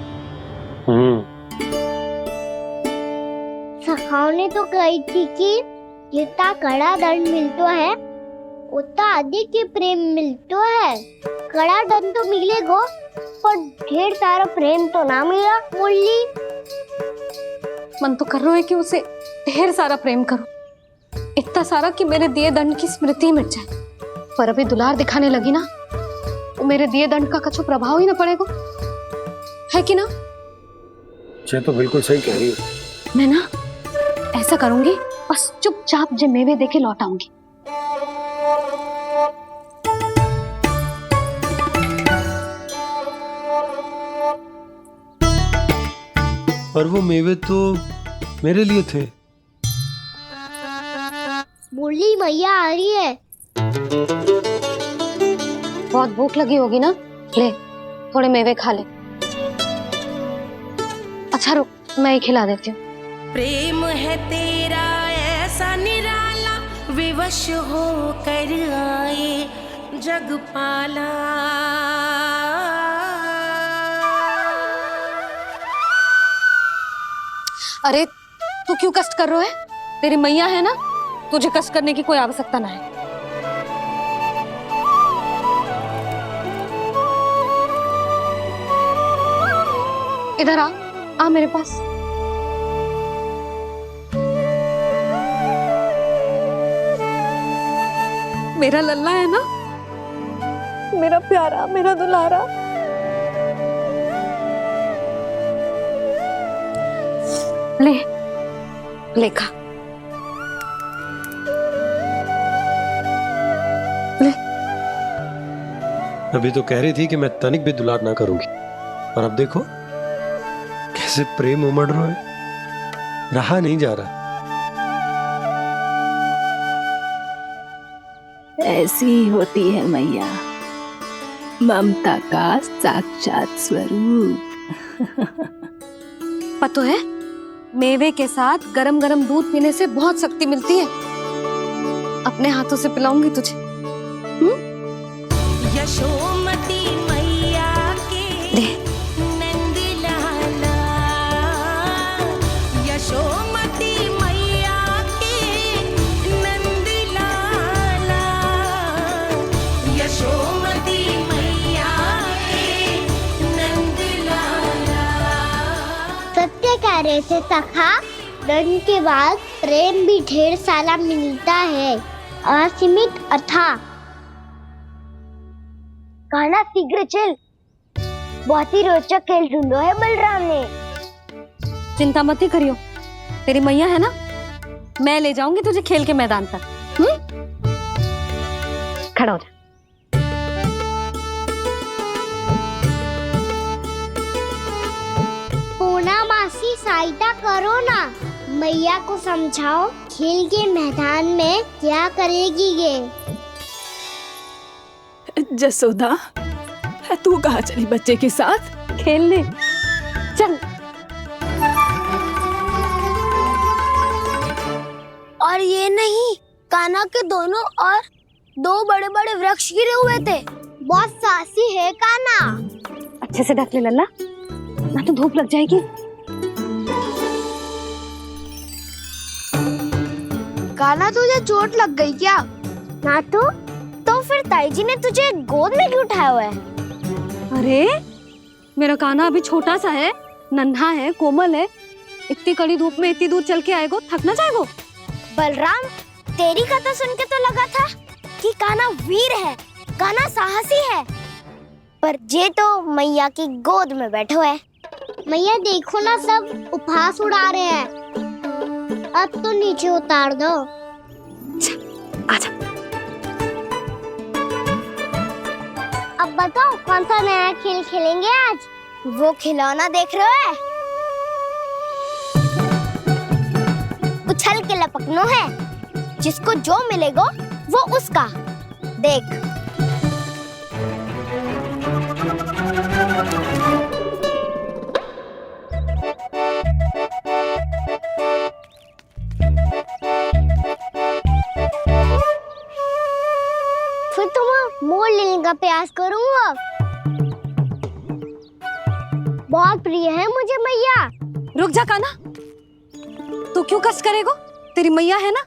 सखाओ ने तो कही थी कि जितना कड़ा दंड मिलता है उतना अधिक ही प्रेम मिलता है। कड़ा दंड तो मिलेगा पर ढेर सारा प्रेम तो ना मिला मुरली। मन तो कर रहा है कि उसे ढेर सारा प्रेम करो, इतना सारा कि मेरे दिए दंड की स्मृति मिट जाए। पर अभी दुलार दिखाने लगी ना, वो मेरे दिए दंड का कछु प्रभाव ही ना पड़ेगा, है कि ना? ये तो बिल्कुल सही कह रही हो। मैं ना ऐसा करूंगी, बस चुपचाप जे मेवे देके लौट आऊंगी। पर वो मेवे तो मेरे लिए थे। मुरली मैया आ रही है। बहुत भूख लगी होगी ना, ले थोड़े मेवे खा ले। अच्छा रुक, मैं ही खिला देती हूँ। प्रेम है तेरा ऐसा निराला, विवश हो कर आए जगपाला। अरे तू क्यों कष्ट कर रहा है? तेरी मैया है ना, तुझे कष्ट करने की कोई आवश्यकता ना है। इधर आ मेरे पास। मेरा लल्ला है ना, मेरा प्यारा, मेरा दुलारा। ले ले खा, ले। अभी तो कह रही थी कि मैं तनिक भी दुलार ना करूंगी, और अब देखो जैसे प्रेम उमड़ रहा है, रहा नहीं जा रहा। ऐसी ही होती है मैया, ममता का साक्षात स्वरूप। पता है, मेवे के साथ गरम गरम दूध पीने से बहुत शक्ति मिलती है। अपने हाथों से पिलाऊंगी तुझे। यशोमती मैया के नंद लाला, यशोमती मैया के नंद लाला, यशोमती मैया के नंद लाला। सत्य कार्य से सखा धन के बाद प्रेम भी ढेर सारा मिलता है, असीमित अथाह। कान्हा शीघ्र चल, बहुत ही रोचक खेल ढूंढो है बलराम ने। चिंता मत ही करियो, तेरी मैया है ना, मैं ले जाऊंगी तुझे खेल के मैदान तक। खड़ा हो जा। पूना मासी सहायता करो ना, मैया को समझाओ खेल के मैदान में क्या करेगी ये। जसोदा, तू कहाँ चली बच्चे के साथ खेलने? चल। और ये नहीं, कान्हा के दोनों और दो बड़े बड़े वृक्ष गिरे हुए थे। बहुत साहसी है कान्हा। अच्छे से ढक ले लल्ला, ना तो धूप लग जाएगी। कान्हा तुझे चोट लग गई क्या? ना तो फिर ताई जी ने तुझे गोद में क्यों उठाया हुआ है? अरे मेरा कान्हा अभी छोटा सा है, नन्हा है, कोमल है। इतनी कड़ी धूप में इतनी दूर चल के आएगो, थक ना जाएगो। बलराम, तेरी कथा सुन के तो लगा था कि कान्हा वीर है, कान्हा साहसी है, पर ये तो मैया की गोद में बैठे हुए है। मैया देखो ना, सब उपहास उड़ा रहे हैं। अब तो नीचे उतार दो। आजा। अब बताओ कौन सा नया खेल खेलेंगे आज? वो खिलौना देख रहे हो? उछल के लपकनो है, जिसको जो मिलेगा वो उसका। देख। फिर तुम मोड़ लेने का प्रयास करूंगा। बहुत प्रिय है मुझे मैया। रुक जा कान्हा, तू क्यों कष्ट करेगो? तेरी मैया है ना।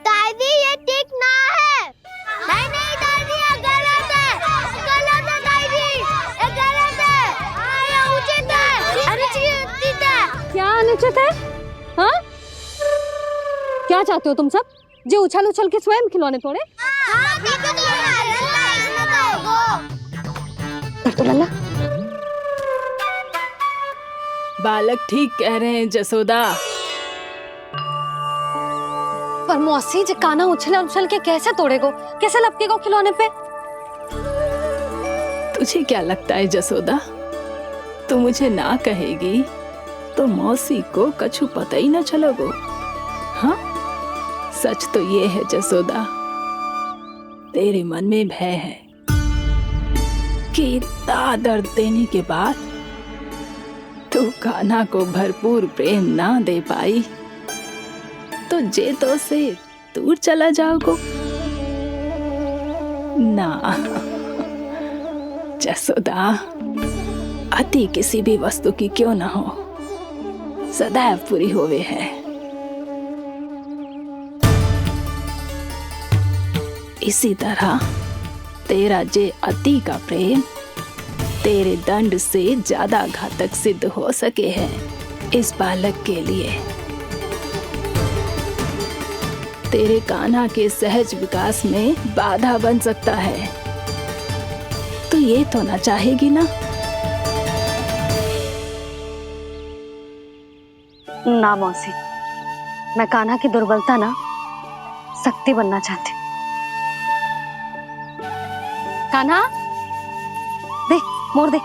दादी ये ठीक ना है। नहीं नहीं दादी, ये गलत है, गलत है दादी, ये गलत है, ये उचित है, अनुचित है। क्या अनुचित है? हाँ? क्या चाहते हो तुम सब? जो उछल उछल के स्वयं खिलौने तोड़े? तो लल्ला, बालक ठीक कह रहे हैं जसोदा। पर मौसी, जो कान्हा उछल उछल के कैसे तोड़ेगो, कैसे लपकेगो खिलौने पे? तुझे क्या लगता है जसोदा, तू मुझे ना कहेगी तो मौसी को कछु पता ही न चलोगो। हाँ, सच तो ये है जसोदा, तेरे मन में भय है कि इतना दर्द देने के बाद तू कान्हा को भरपूर प्रेम ना दे पाई तो जेतो से दूर चला जाओगो ना। जसोदा, अति किसी भी वस्तु की क्यों ना हो, सदैव पूरी होवे है। इसी तरह तेरा जे अति का प्रेम तेरे दंड से ज्यादा घातक सिद्ध हो सके है इस बालक के लिए। तेरे कान्हा के सहज विकास में बाधा बन सकता है, तो ये तो ना चाहेगी ना। ना मौसी, मैं कान्हा की दुर्बलता ना शक्ति बनना चाहती हूँ। कान्हा, दे मोड़ दे।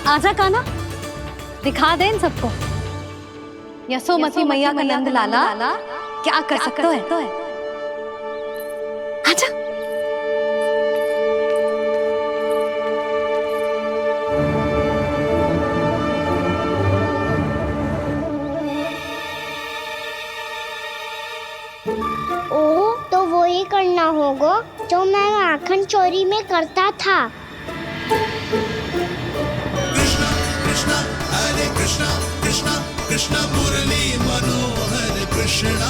आजा कान्हा, दिखा दे इन सबको यशोमती मैया का नंद लाला क्या कर सकता है। आजा। ओ तो वो ही करना होगा जो मैं आखन चोरी में करता था। कृष्ण मुरली मनोहर कृष्णा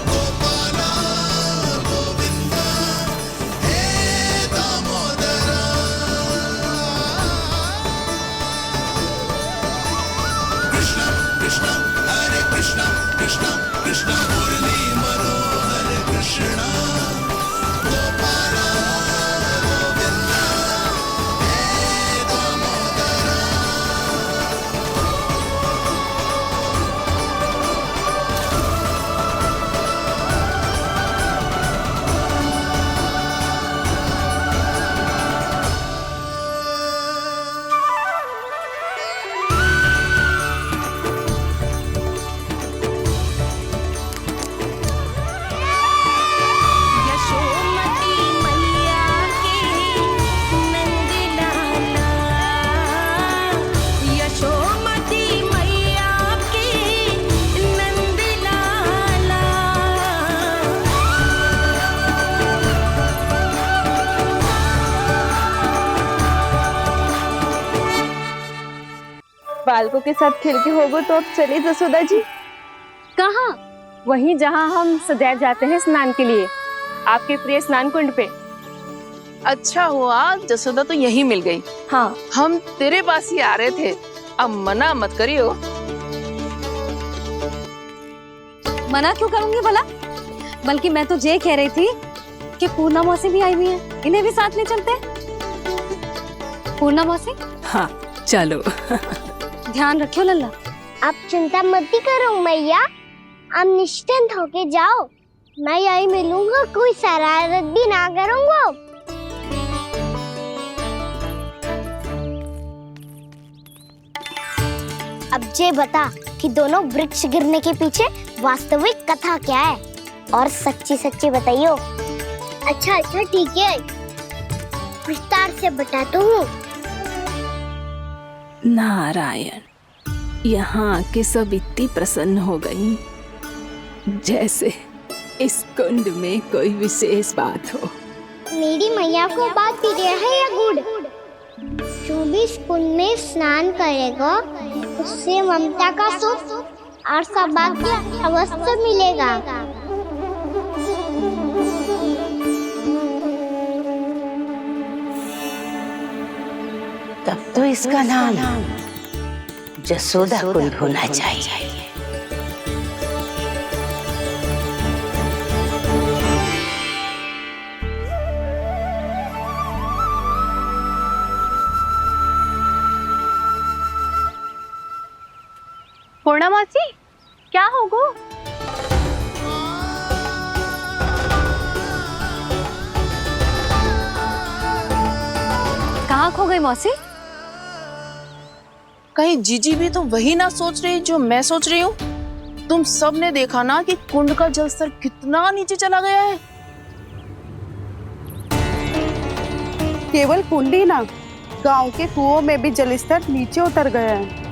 गोपाला गोविंदा हे दामोदरा। कृष्ण कृष्ण हरे कृष्ण कृष्ण कृष्ण मुरली मनोहर कृष्णा गोपाला गोविंदा हे दामोदरा। बालकों के साथ खेल के होगो तो अब चलिए जसोदा जी। कहाँ? वहीं जहाँ हम सदैव जाते हैं स्नान के लिए, आपके प्रिय स्नान कुंड पे। अच्छा हुआ जसोदा तो यही मिल गई। हाँ, हम तेरे पास ही आ रहे थे, अब मना मत करियो। मना क्यों करूंगी भला? बल्कि मैं तो ये कह रही थी कि पूर्णा मौसी भी आई हुई है, इन्हें भी साथ ले चलते हैं। पूर्णा मौसी, हाँ चलो। ध्यान रखियो लल्ला। आप चिंता मत करो मैया, आप निश्चिंत होके जाओ, मैं यही मिलूंगा, कोई शरारत भी ना करूंगा। अब जे बता कि दोनों वृक्ष गिरने के पीछे वास्तविक कथा क्या है, और सच्ची सच्ची बताइयो। अच्छा ठीक है, विस्तार से बताता हूँ। नारायण, यहाँ के सब इतनी प्रसन्न हो गई जैसे इस कुंड में कोई विशेष बात हो। मेरी मैया को बात प्रिय है या गुड़? जो भी इस कुंड में स्नान करेगा उससे ममता का सुख और सौभाग्य अवश्य मिलेगा। तब तो इसका नाम जसोदा कुंड होना चाहिए। पूर्णा मौसी, क्या होगो? कहाँ खो गई मौसी? कहीं जीजी भी तो वही ना सोच रही जो मैं सोच रही हूँ। तुम सब ने देखा ना कि कुंड का जलस्तर कितना नीचे चला गया है। केवल कुंड ही ना, गांव के कुओं में भी जलस्तर नीचे उतर गया है।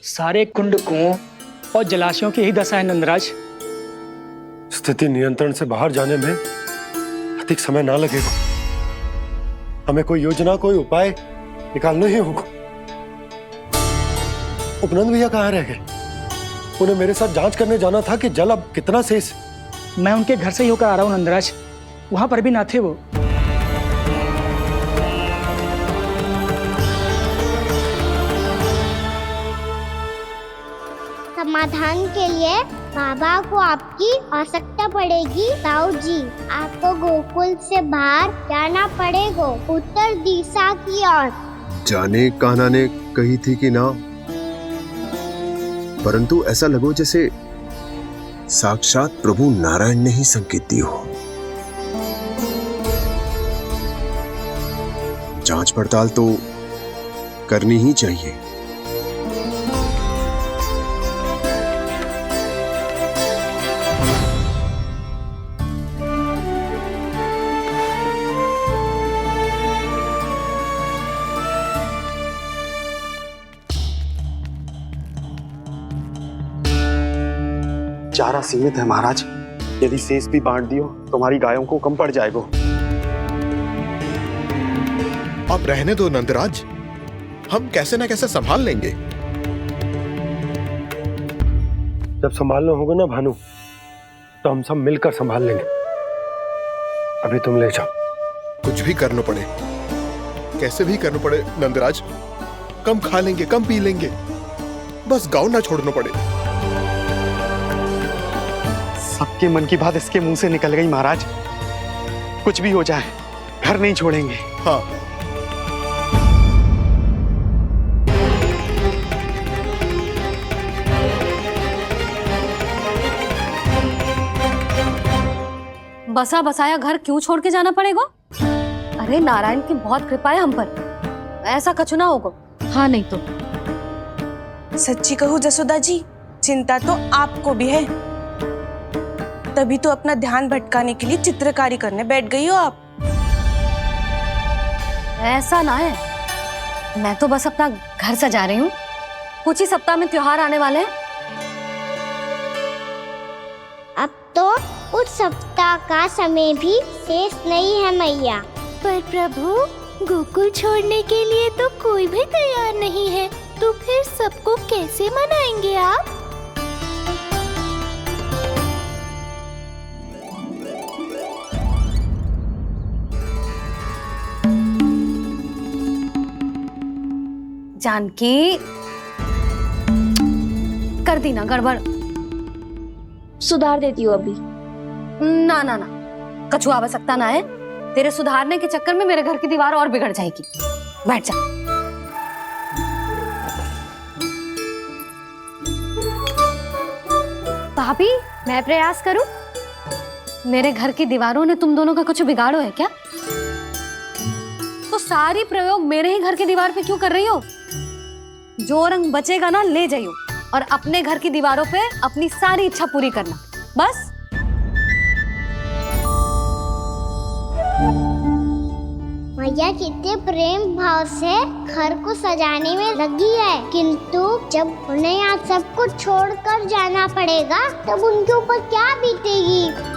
सारे कुंड, कुओं और जलाशयों की ही दशा है नंदराज। स्थिति नियंत्रण से बाहर जाने में अधिक समय ना लगेगा। हमें कोई योजना, कोई उपाय निकालना ही होगा। उपनंद भैया कहाँ रह गए? उन्हें मेरे साथ जांच करने जाना था कि जल अब कितना शेष। मैं उनके घर से ही होकर आ रहा हूँ नंदराज, वहां पर भी ना थे वो। समाधान के लिए बाबा को आपकी आवश्यकता पड़ेगी। ताऊ जी, आपको गोकुल से बाहर जाना पड़ेगा, उत्तर दिशा की ओर। जाने कान्हा ने कही थी कि ना, परंतु ऐसा लगो जैसे साक्षात प्रभु नारायण ने ही संकेत दी हो। जांच पड़ताल तो करनी ही चाहिए। चारा सीमित है महाराज, यदि शेष भी बांट दियो तो हमारी गायों को कम पड़ जाएगा। आप रहने दो नंदराज, हम कैसे ना कैसे संभाल लेंगे। जब संभालना होगा ना भानु, तो हम सब मिलकर संभाल लेंगे। अभी तुम ले जाओ। कुछ भी करना पड़े, कैसे भी करना पड़े नंदराज, कम खा लेंगे, कम पी लेंगे, बस गाँव ना छोड़ना पड़े। सबके मन की बात इसके मुंह से निकल गई महाराज। कुछ भी हो जाए, घर नहीं छोड़ेंगे। हाँ, बसा बसाया घर क्यों छोड़ के जाना पड़ेगा? अरे नारायण की बहुत कृपा है हम पर, ऐसा कछु ना होगा। हाँ नहीं तो सच्ची कहूँ जसोदा जी, चिंता तो आपको भी है, तभी तो अपना ध्यान भटकाने के लिए चित्रकारी करने बैठ गई हो आप। ऐसा ना है, मैं तो बस अपना घर सजा रही हूँ। कुछ ही सप्ताह में त्योहार आने वाले हैं। अब तो कुछ सप्ताह का समय भी शेष नहीं है मैया। पर प्रभु, गोकुल छोड़ने के लिए तो कोई भी तैयार नहीं है, तो फिर सबको कैसे मनाएंगे आप? जानकी, कर दी ना गड़बड़। सुधार देती हूँ अभी। ना ना ना, कछु आवश्यकता ना है। तेरे सुधारने के चक्कर में मेरे घर की दीवार और बिगड़ जाएगी। बैठ जा। भाभी, मैं प्रयास करूं? मेरे घर की दीवारों ने तुम दोनों का कुछ बिगाड़ो है क्या? तो सारी प्रयोग मेरे ही घर की दीवार पे क्यों कर रही हो? जो रंग बचेगा ना ले जाइयो, और अपने घर की दीवारों पे अपनी सारी इच्छा पूरी करना, बस। मैया कितने प्रेम भाव से घर को सजाने में लगी है, किंतु जब उन्हें यहाँ सब कुछ छोड़कर जाना पड़ेगा तब उनके ऊपर क्या बीतेगी।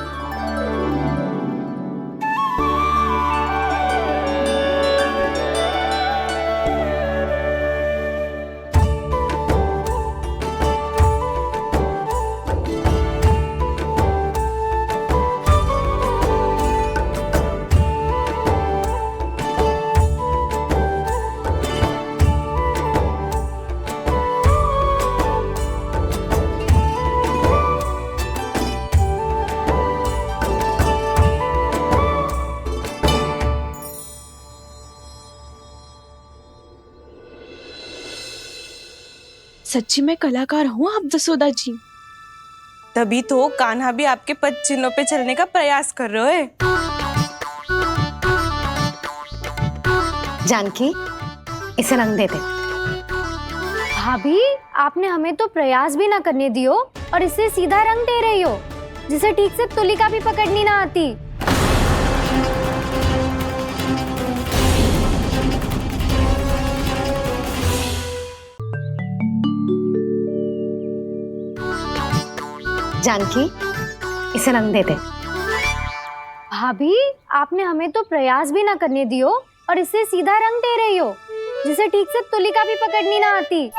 सच्ची में कलाकार हूँ आप जसोदा जी, तभी तो कान्हा भी आपके पद चिन्हों पे चलने का प्रयास कर रहे हैं। जानकी, इसे रंग दे दे। भाभी, आपने हमें तो प्रयास भी ना करने दियो और इसे सीधा रंग दे रही हो, जिसे ठीक से तुलिका भी पकड़नी ना आती। जानकी, इसे रंग दे दे। भाभी, आपने हमें तो प्रयास भी ना करने दियो और इसे सीधा रंग दे रही हो, जिसे ठीक से तुलिका भी पकड़नी ना आती।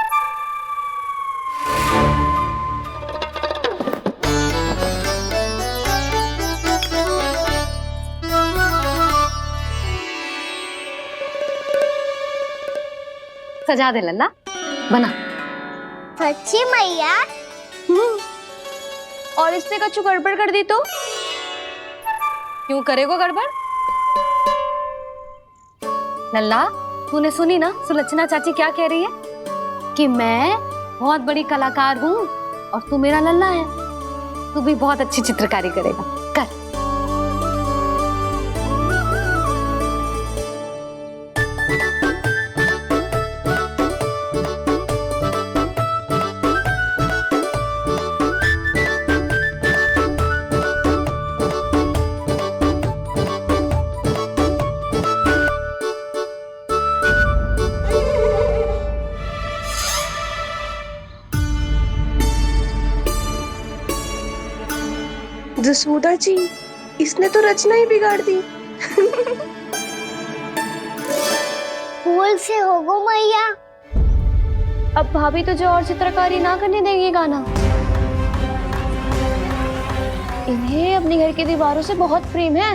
सजा दे लल्ला, बना। सच्ची मैया, और इसने कछु गड़बड़ कर दी तो? क्यों करेगो गड़बड़? लल्ला, तूने सुनी ना सुलक्षणा चाची क्या कह रही है? कि मैं बहुत बड़ी कलाकार हूँ और तू मेरा लल्ला है। तू भी बहुत अच्छी चित्रकारी करेगा, कर। जसोदा जी, इसने तो रचना ही बिगाड़ दी। फूल से होगो मैया। अब भाभी तुझे और चित्रकारी ना करने देंगे गाना। इन्हें अपने घर की दीवारों से बहुत प्रेम है।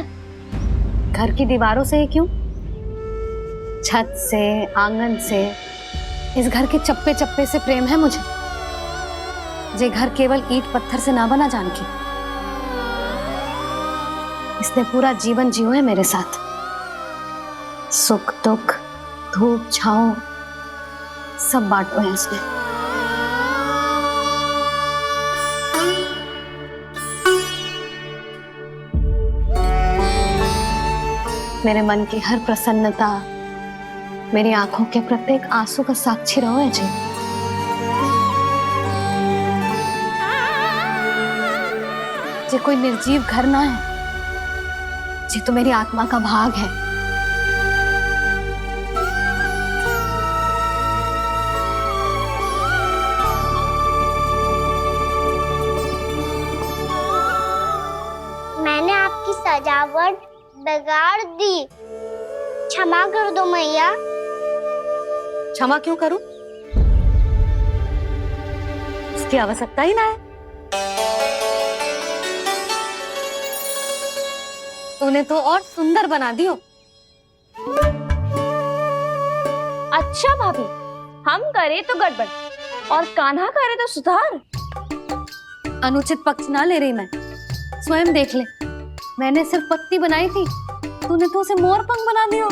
घर की दीवारों से क्यों? छत से, आंगन से, इस घर के चप्पे चप्पे से प्रेम है मुझे। ये घर केवल ईंट पत्थर से ना बना जानकी। इसने पूरा जीवन जियो है मेरे साथ। सुख दुख, धूप छांव सब बांटो है इसने। मेरे मन की हर प्रसन्नता, मेरी आंखों के प्रत्येक आंसू का साक्षी रहो है जी। ये कोई निर्जीव घर ना है, ये तो मेरी आत्मा का भाग है। मैंने आपकी सजावट बिगाड़ दी, क्षमा कर दो मैया। क्षमा क्यों करूं? उसकी आवश्यकता ही ना है। तूने तो और सुंदर बना दियो। अच्छा भाभी, हम करे तो गड़बड़ और कान्हा करे तो सुधार। अनुचित पक्ष ना ले रही मैं, स्वयं देख ले। मैंने सिर्फ पत्ती बनाई थी, तूने तो उसे मोर पंख बना दियो।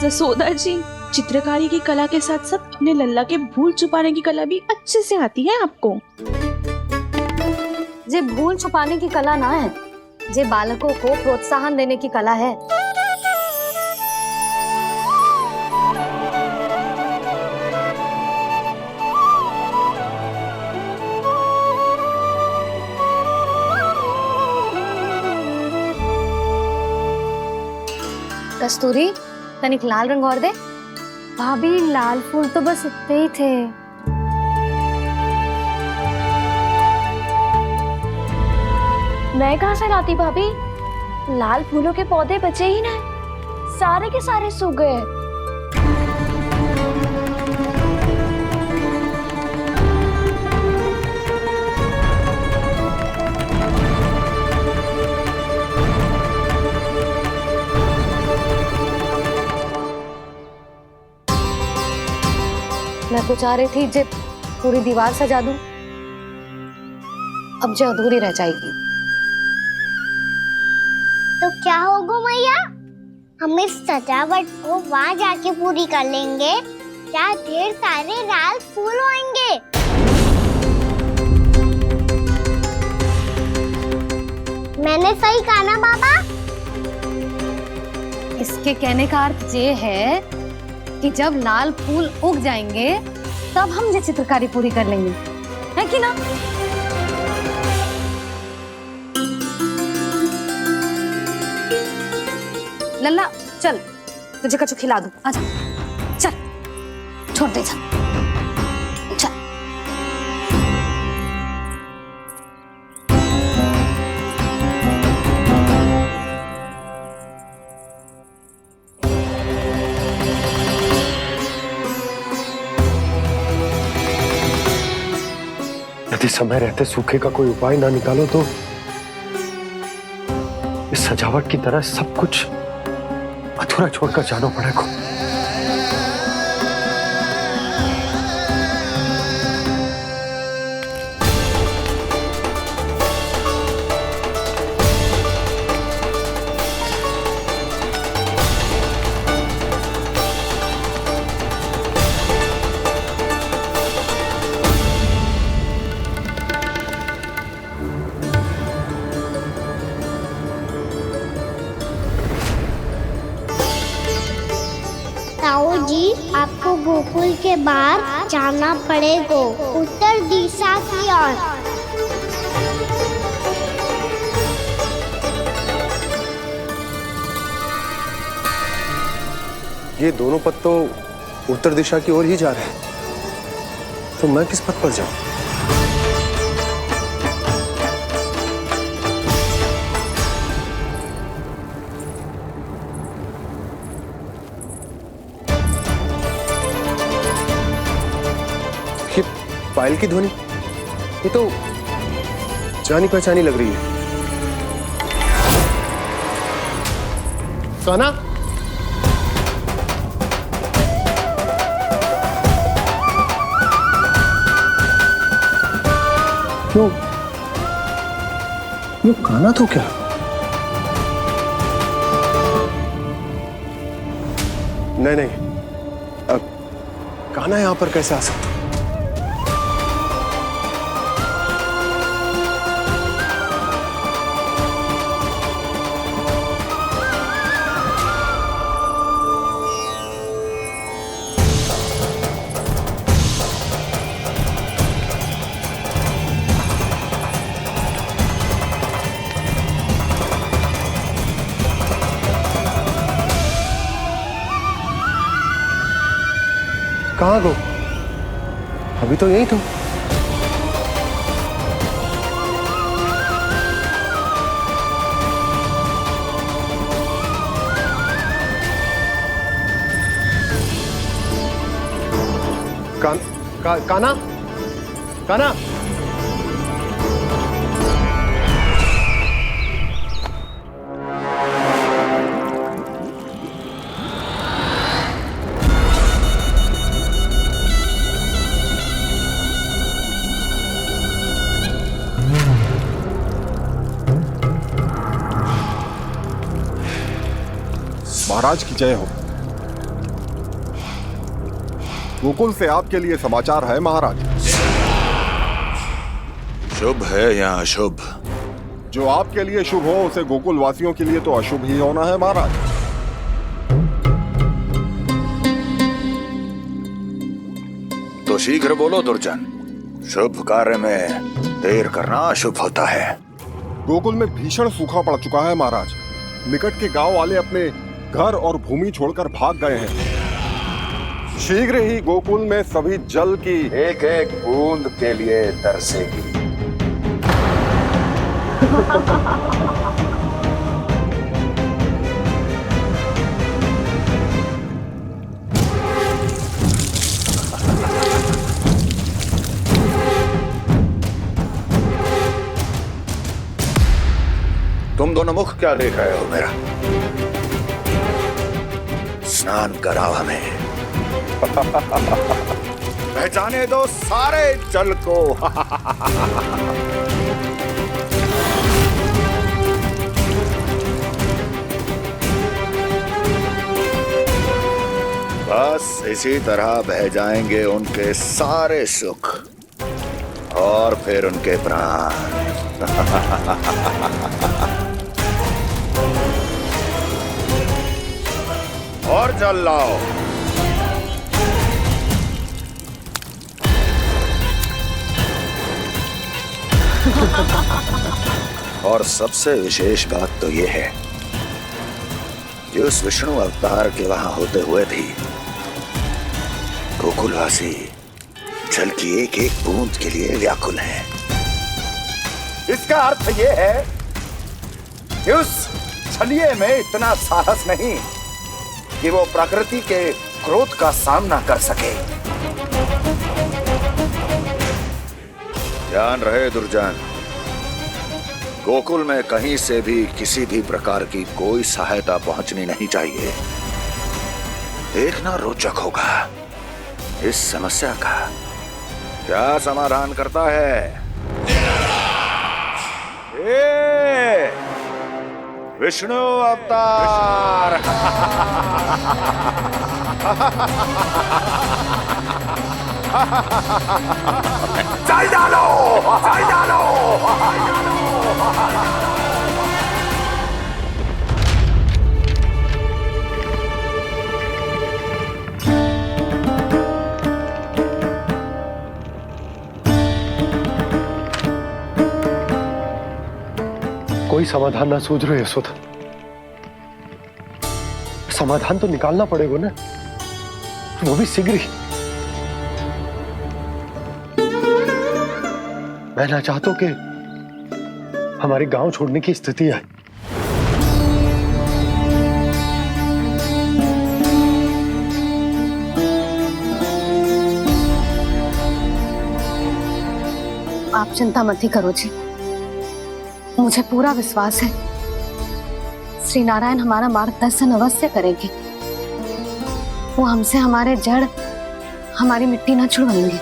जसोदा जी, चित्रकारी की कला के साथ साथ अपने लल्ला के भूल छुपाने की कला भी अच्छे से आती है आपको। ये भूल छुपाने की कला ना है, ये बालकों को प्रोत्साहन देने की कला है। कस्तूरी, तनिक लाल रंग और दे। भाभी, लाल फूल तो बस इतने ही थे। मैं कहाँ से लाती भाभी? लाल फूलों के पौधे बचे ही ना, सारे के सारे सूख गए। मैं तो चाह रही थी जे पूरी दीवार सजा दूं, अब जो अधूरी रह जाएगी। तो क्या होगा मैया? हम इस सजावट को वहाँ जाके पूरी कर लेंगे जहाँ ढेर सारे लाल फूल होंगे। मैंने सही कहा ना बाबा? इसके कहने का अर्थ ये है कि जब लाल फूल उग जाएंगे तब हम ये चित्रकारी पूरी कर लेंगे, है कि ना? लल्ला चल, तुझे कछु खिला दूं, आजा, चल, छोड़ दे, चल। समय रहते सूखे का कोई उपाय ना निकालो तो इस सजावट की तरह सब कुछ अधूरा छोड़कर जाना पड़ेगा। ताऊ जी, आपको गोकुल के बाहर जाना पड़ेगा, उत्तर दिशा की ओर। ये दोनों पथ तो उत्तर दिशा की ओर ही जा रहे हैं, तो मैं किस पथ पर जाऊं? ये पायल की ध्वनि, ये तो जानी पहचानी लग रही है। कान्हा, क्यों? ये कान्हा तो क्या? नहीं नहीं, अब कान्हा यहां पर कैसे आ सकता? कहाँ गो? अभी तो यही तुम। कान्हा, कान्हा, महाराज की जय हो। गोकुल से आपके लिए समाचार है महाराज। शुभ है या अशुभ? जो आपके लिए शुभ हो उसे गोकुल वासियों के लिए तो अशुभ ही होना है महाराज। तो शीघ्र बोलो दुर्जन, शुभ कार्य में देर करना अशुभ होता है। गोकुल में भीषण सूखा पड़ चुका है महाराज। निकट के गांव वाले अपने घर और भूमि छोड़कर भाग गए हैं। शीघ्र ही गोकुल में सभी जल की एक एक बूंद के लिए तरसेगी। तुम दोनों मुख क्या देख रहे हो मेरा? स्नान कराओ हमें। पहचाने दो सारे जल को। बस इसी तरह बह जाएंगे उनके सारे सुख और फिर उनके प्राण। और जल लाओ। और सबसे विशेष बात तो ये है कि उस विष्णु अवतार के वहां होते हुए भी गोकुलवासी जल की एक एक बूंद के लिए व्याकुल हैं। इसका अर्थ ये है कि उस छलिए में इतना साहस नहीं कि वो प्रकृति के क्रोध का सामना कर सके। ध्यान रहे दुर्जन, गोकुल में कहीं से भी किसी भी प्रकार की कोई सहायता पहुंचनी नहीं चाहिए। देखना रोचक होगा इस समस्या का क्या समाधान करता है। ए, विष्णु अवतार। चल डालो, चल डालो। कोई समाधान ना सूझ रहे यशोदा। समाधान तो निकालना पड़ेगा ना, वो भी शीघ्र ही। मैं ना चाहता कि हमारे गांव छोड़ने की स्थिति आए। आप चिंता मत ही करो जी, मुझे पूरा विश्वास है श्री नारायण हमारा मार्गदर्शन अवश्य करेंगे। वो हमसे हमारे जड़, हमारी मिट्टी ना छुड़वाएंगे।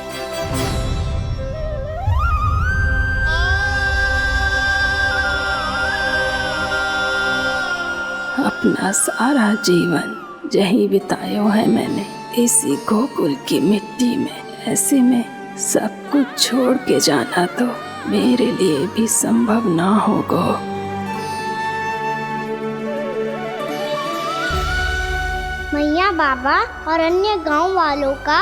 अपना सारा जीवन यही बिताया है मैंने, इसी गोकुल की मिट्टी में। ऐसे में सब कुछ छोड़ के जाना तो मेरे लिए भी संभव ना होगा। मैया बाबा और अन्य गांव वालों का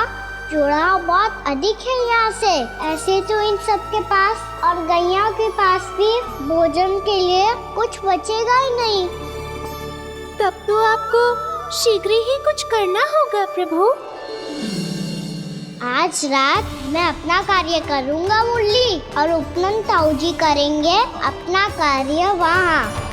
जुड़ाव बहुत अधिक है यहाँ से। ऐसे तो इन सब के पास और गैया के पास भी भोजन के लिए कुछ बचेगा ही नहीं। तब तो आपको शीघ्र ही कुछ करना होगा प्रभु। आज रात मैं अपना कार्य करूँगा मुरली, और उपनंद ताऊ जी करेंगे अपना कार्य वहाँ।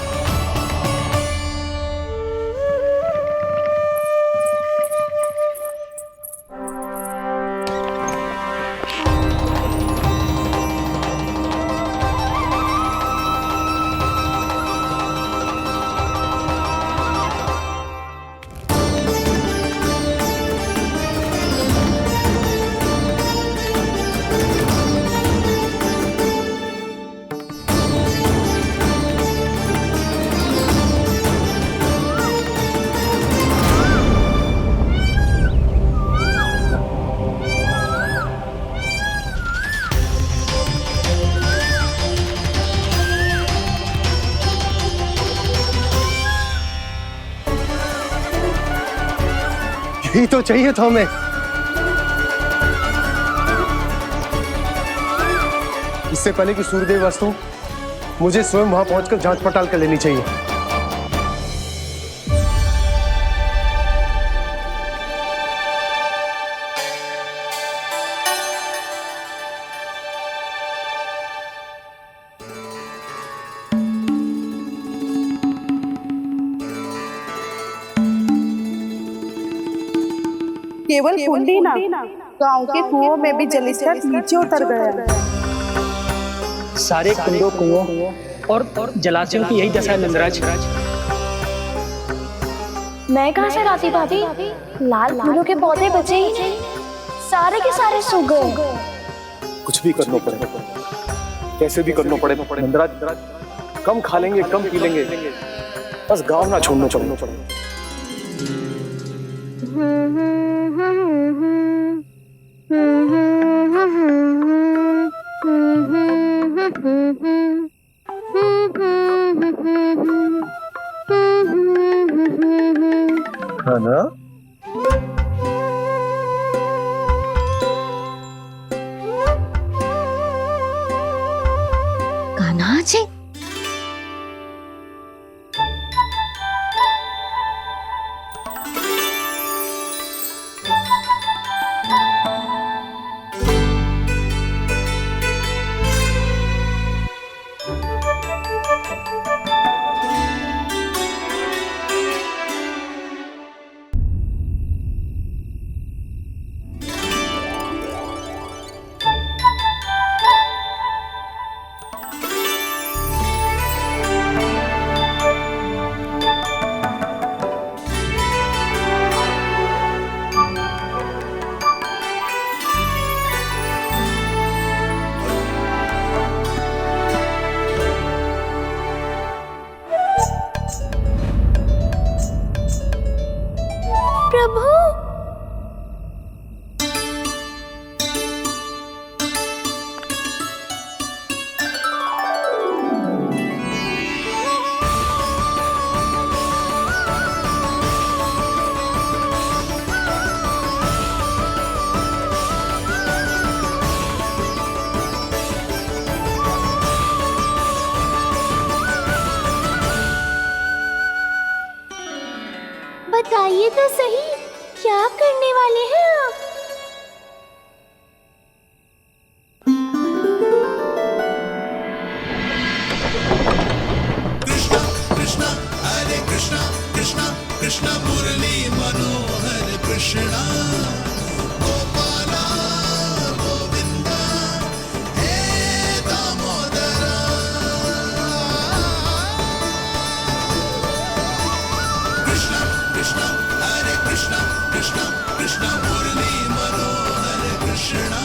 यही तो चाहिए था हमें। इससे पहले कि सूर्यदेव वस्तु, मुझे स्वयं वहां पहुंचकर जांच पड़ताल कर लेनी चाहिए। केवल कुंडी ना, गांव के कुओं में भी जलस्तर नीचे उतर गया है। सारे कुंडों, कुओं और जलाशयों की यही दशा है नंदराज। मैं कहाँ से लाती भाभी? लाल फूलों के पौधे बचे ही नहीं, सारे के सारे सूख गए। कुछ भी करना पड़ेगा, कैसे भी करना पड़ेगा नंदराज। कम खा लेंगे, कम पी लेंगे, बस गांव ना छोड़ना चाहिए। है ना? कान्हा जी, प्रभु। बताइए तो सही, क्या करने वाले हैं आप? कृष्णा हरे कृष्णा कृष्णा कृष्णा मुरली मनोहर कृष्णा गोपाला गोविंदा हे दामोदरा। कृष्णा कृष्णा हरे कृष्णा कृष्णा कृष्णा मुरली मनोहर कृष्णा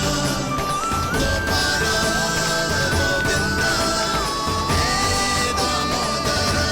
गोपाला गोविंदा हे दामोदरा।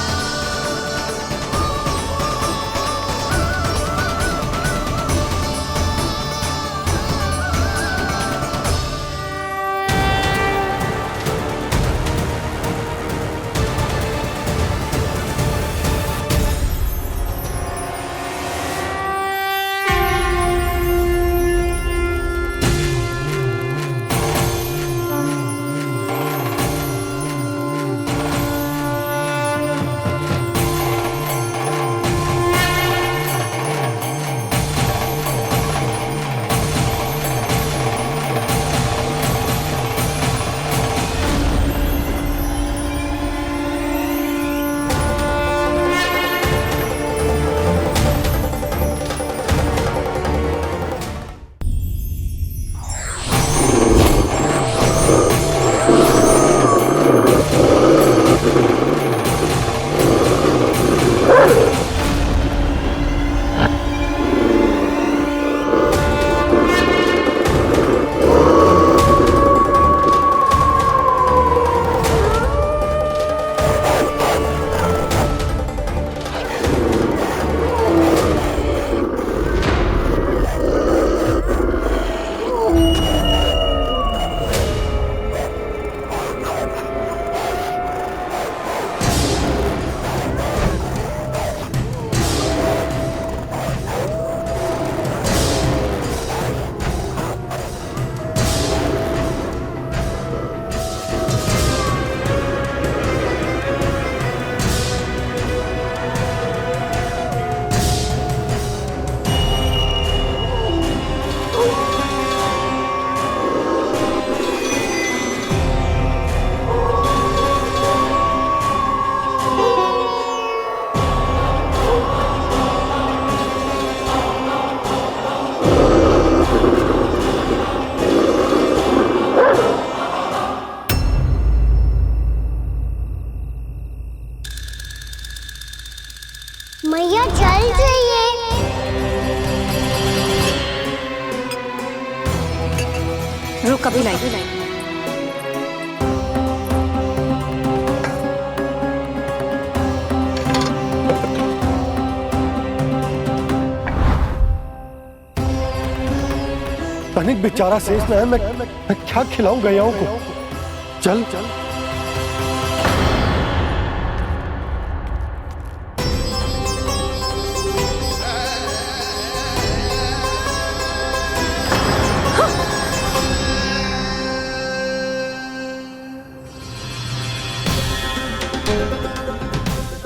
मैया चल जाइए। रुक, अभी लाई। तनिक बेचारा शेष न है, मैं क्या खिलाऊं गैयाओं को। चल चल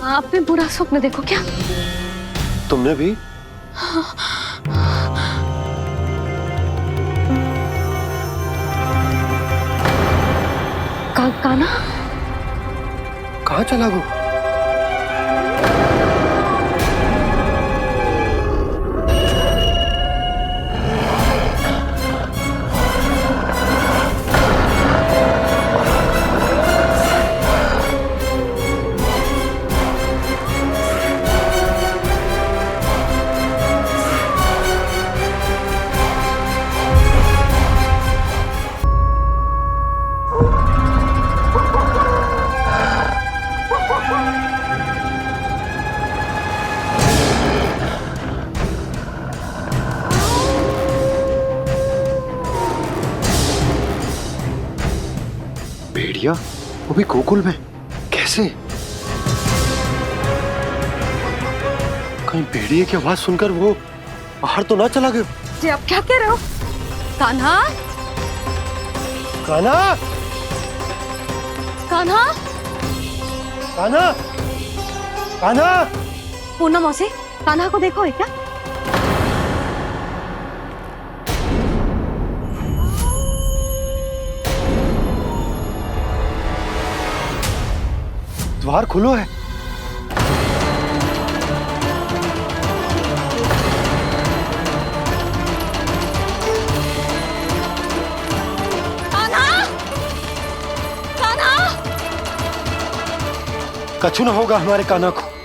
आपने बुरा स्वप्न देखो क्या? तुमने भी? काना कहाँ चला वो? भेड़िया, वो भी गोकुल में, कैसे? कहीं भेड़िए की आवाज सुनकर वो बाहर तो ना चला गया? जी आप क्या कह रहे हो? कान्हा, कान्हा, कान्हा, कान्हा, कान्हा। पूनम मौसी, कान्हा को देखो है क्या? द्वार खुलो है। कछु ना होगा हमारे कान्हा को।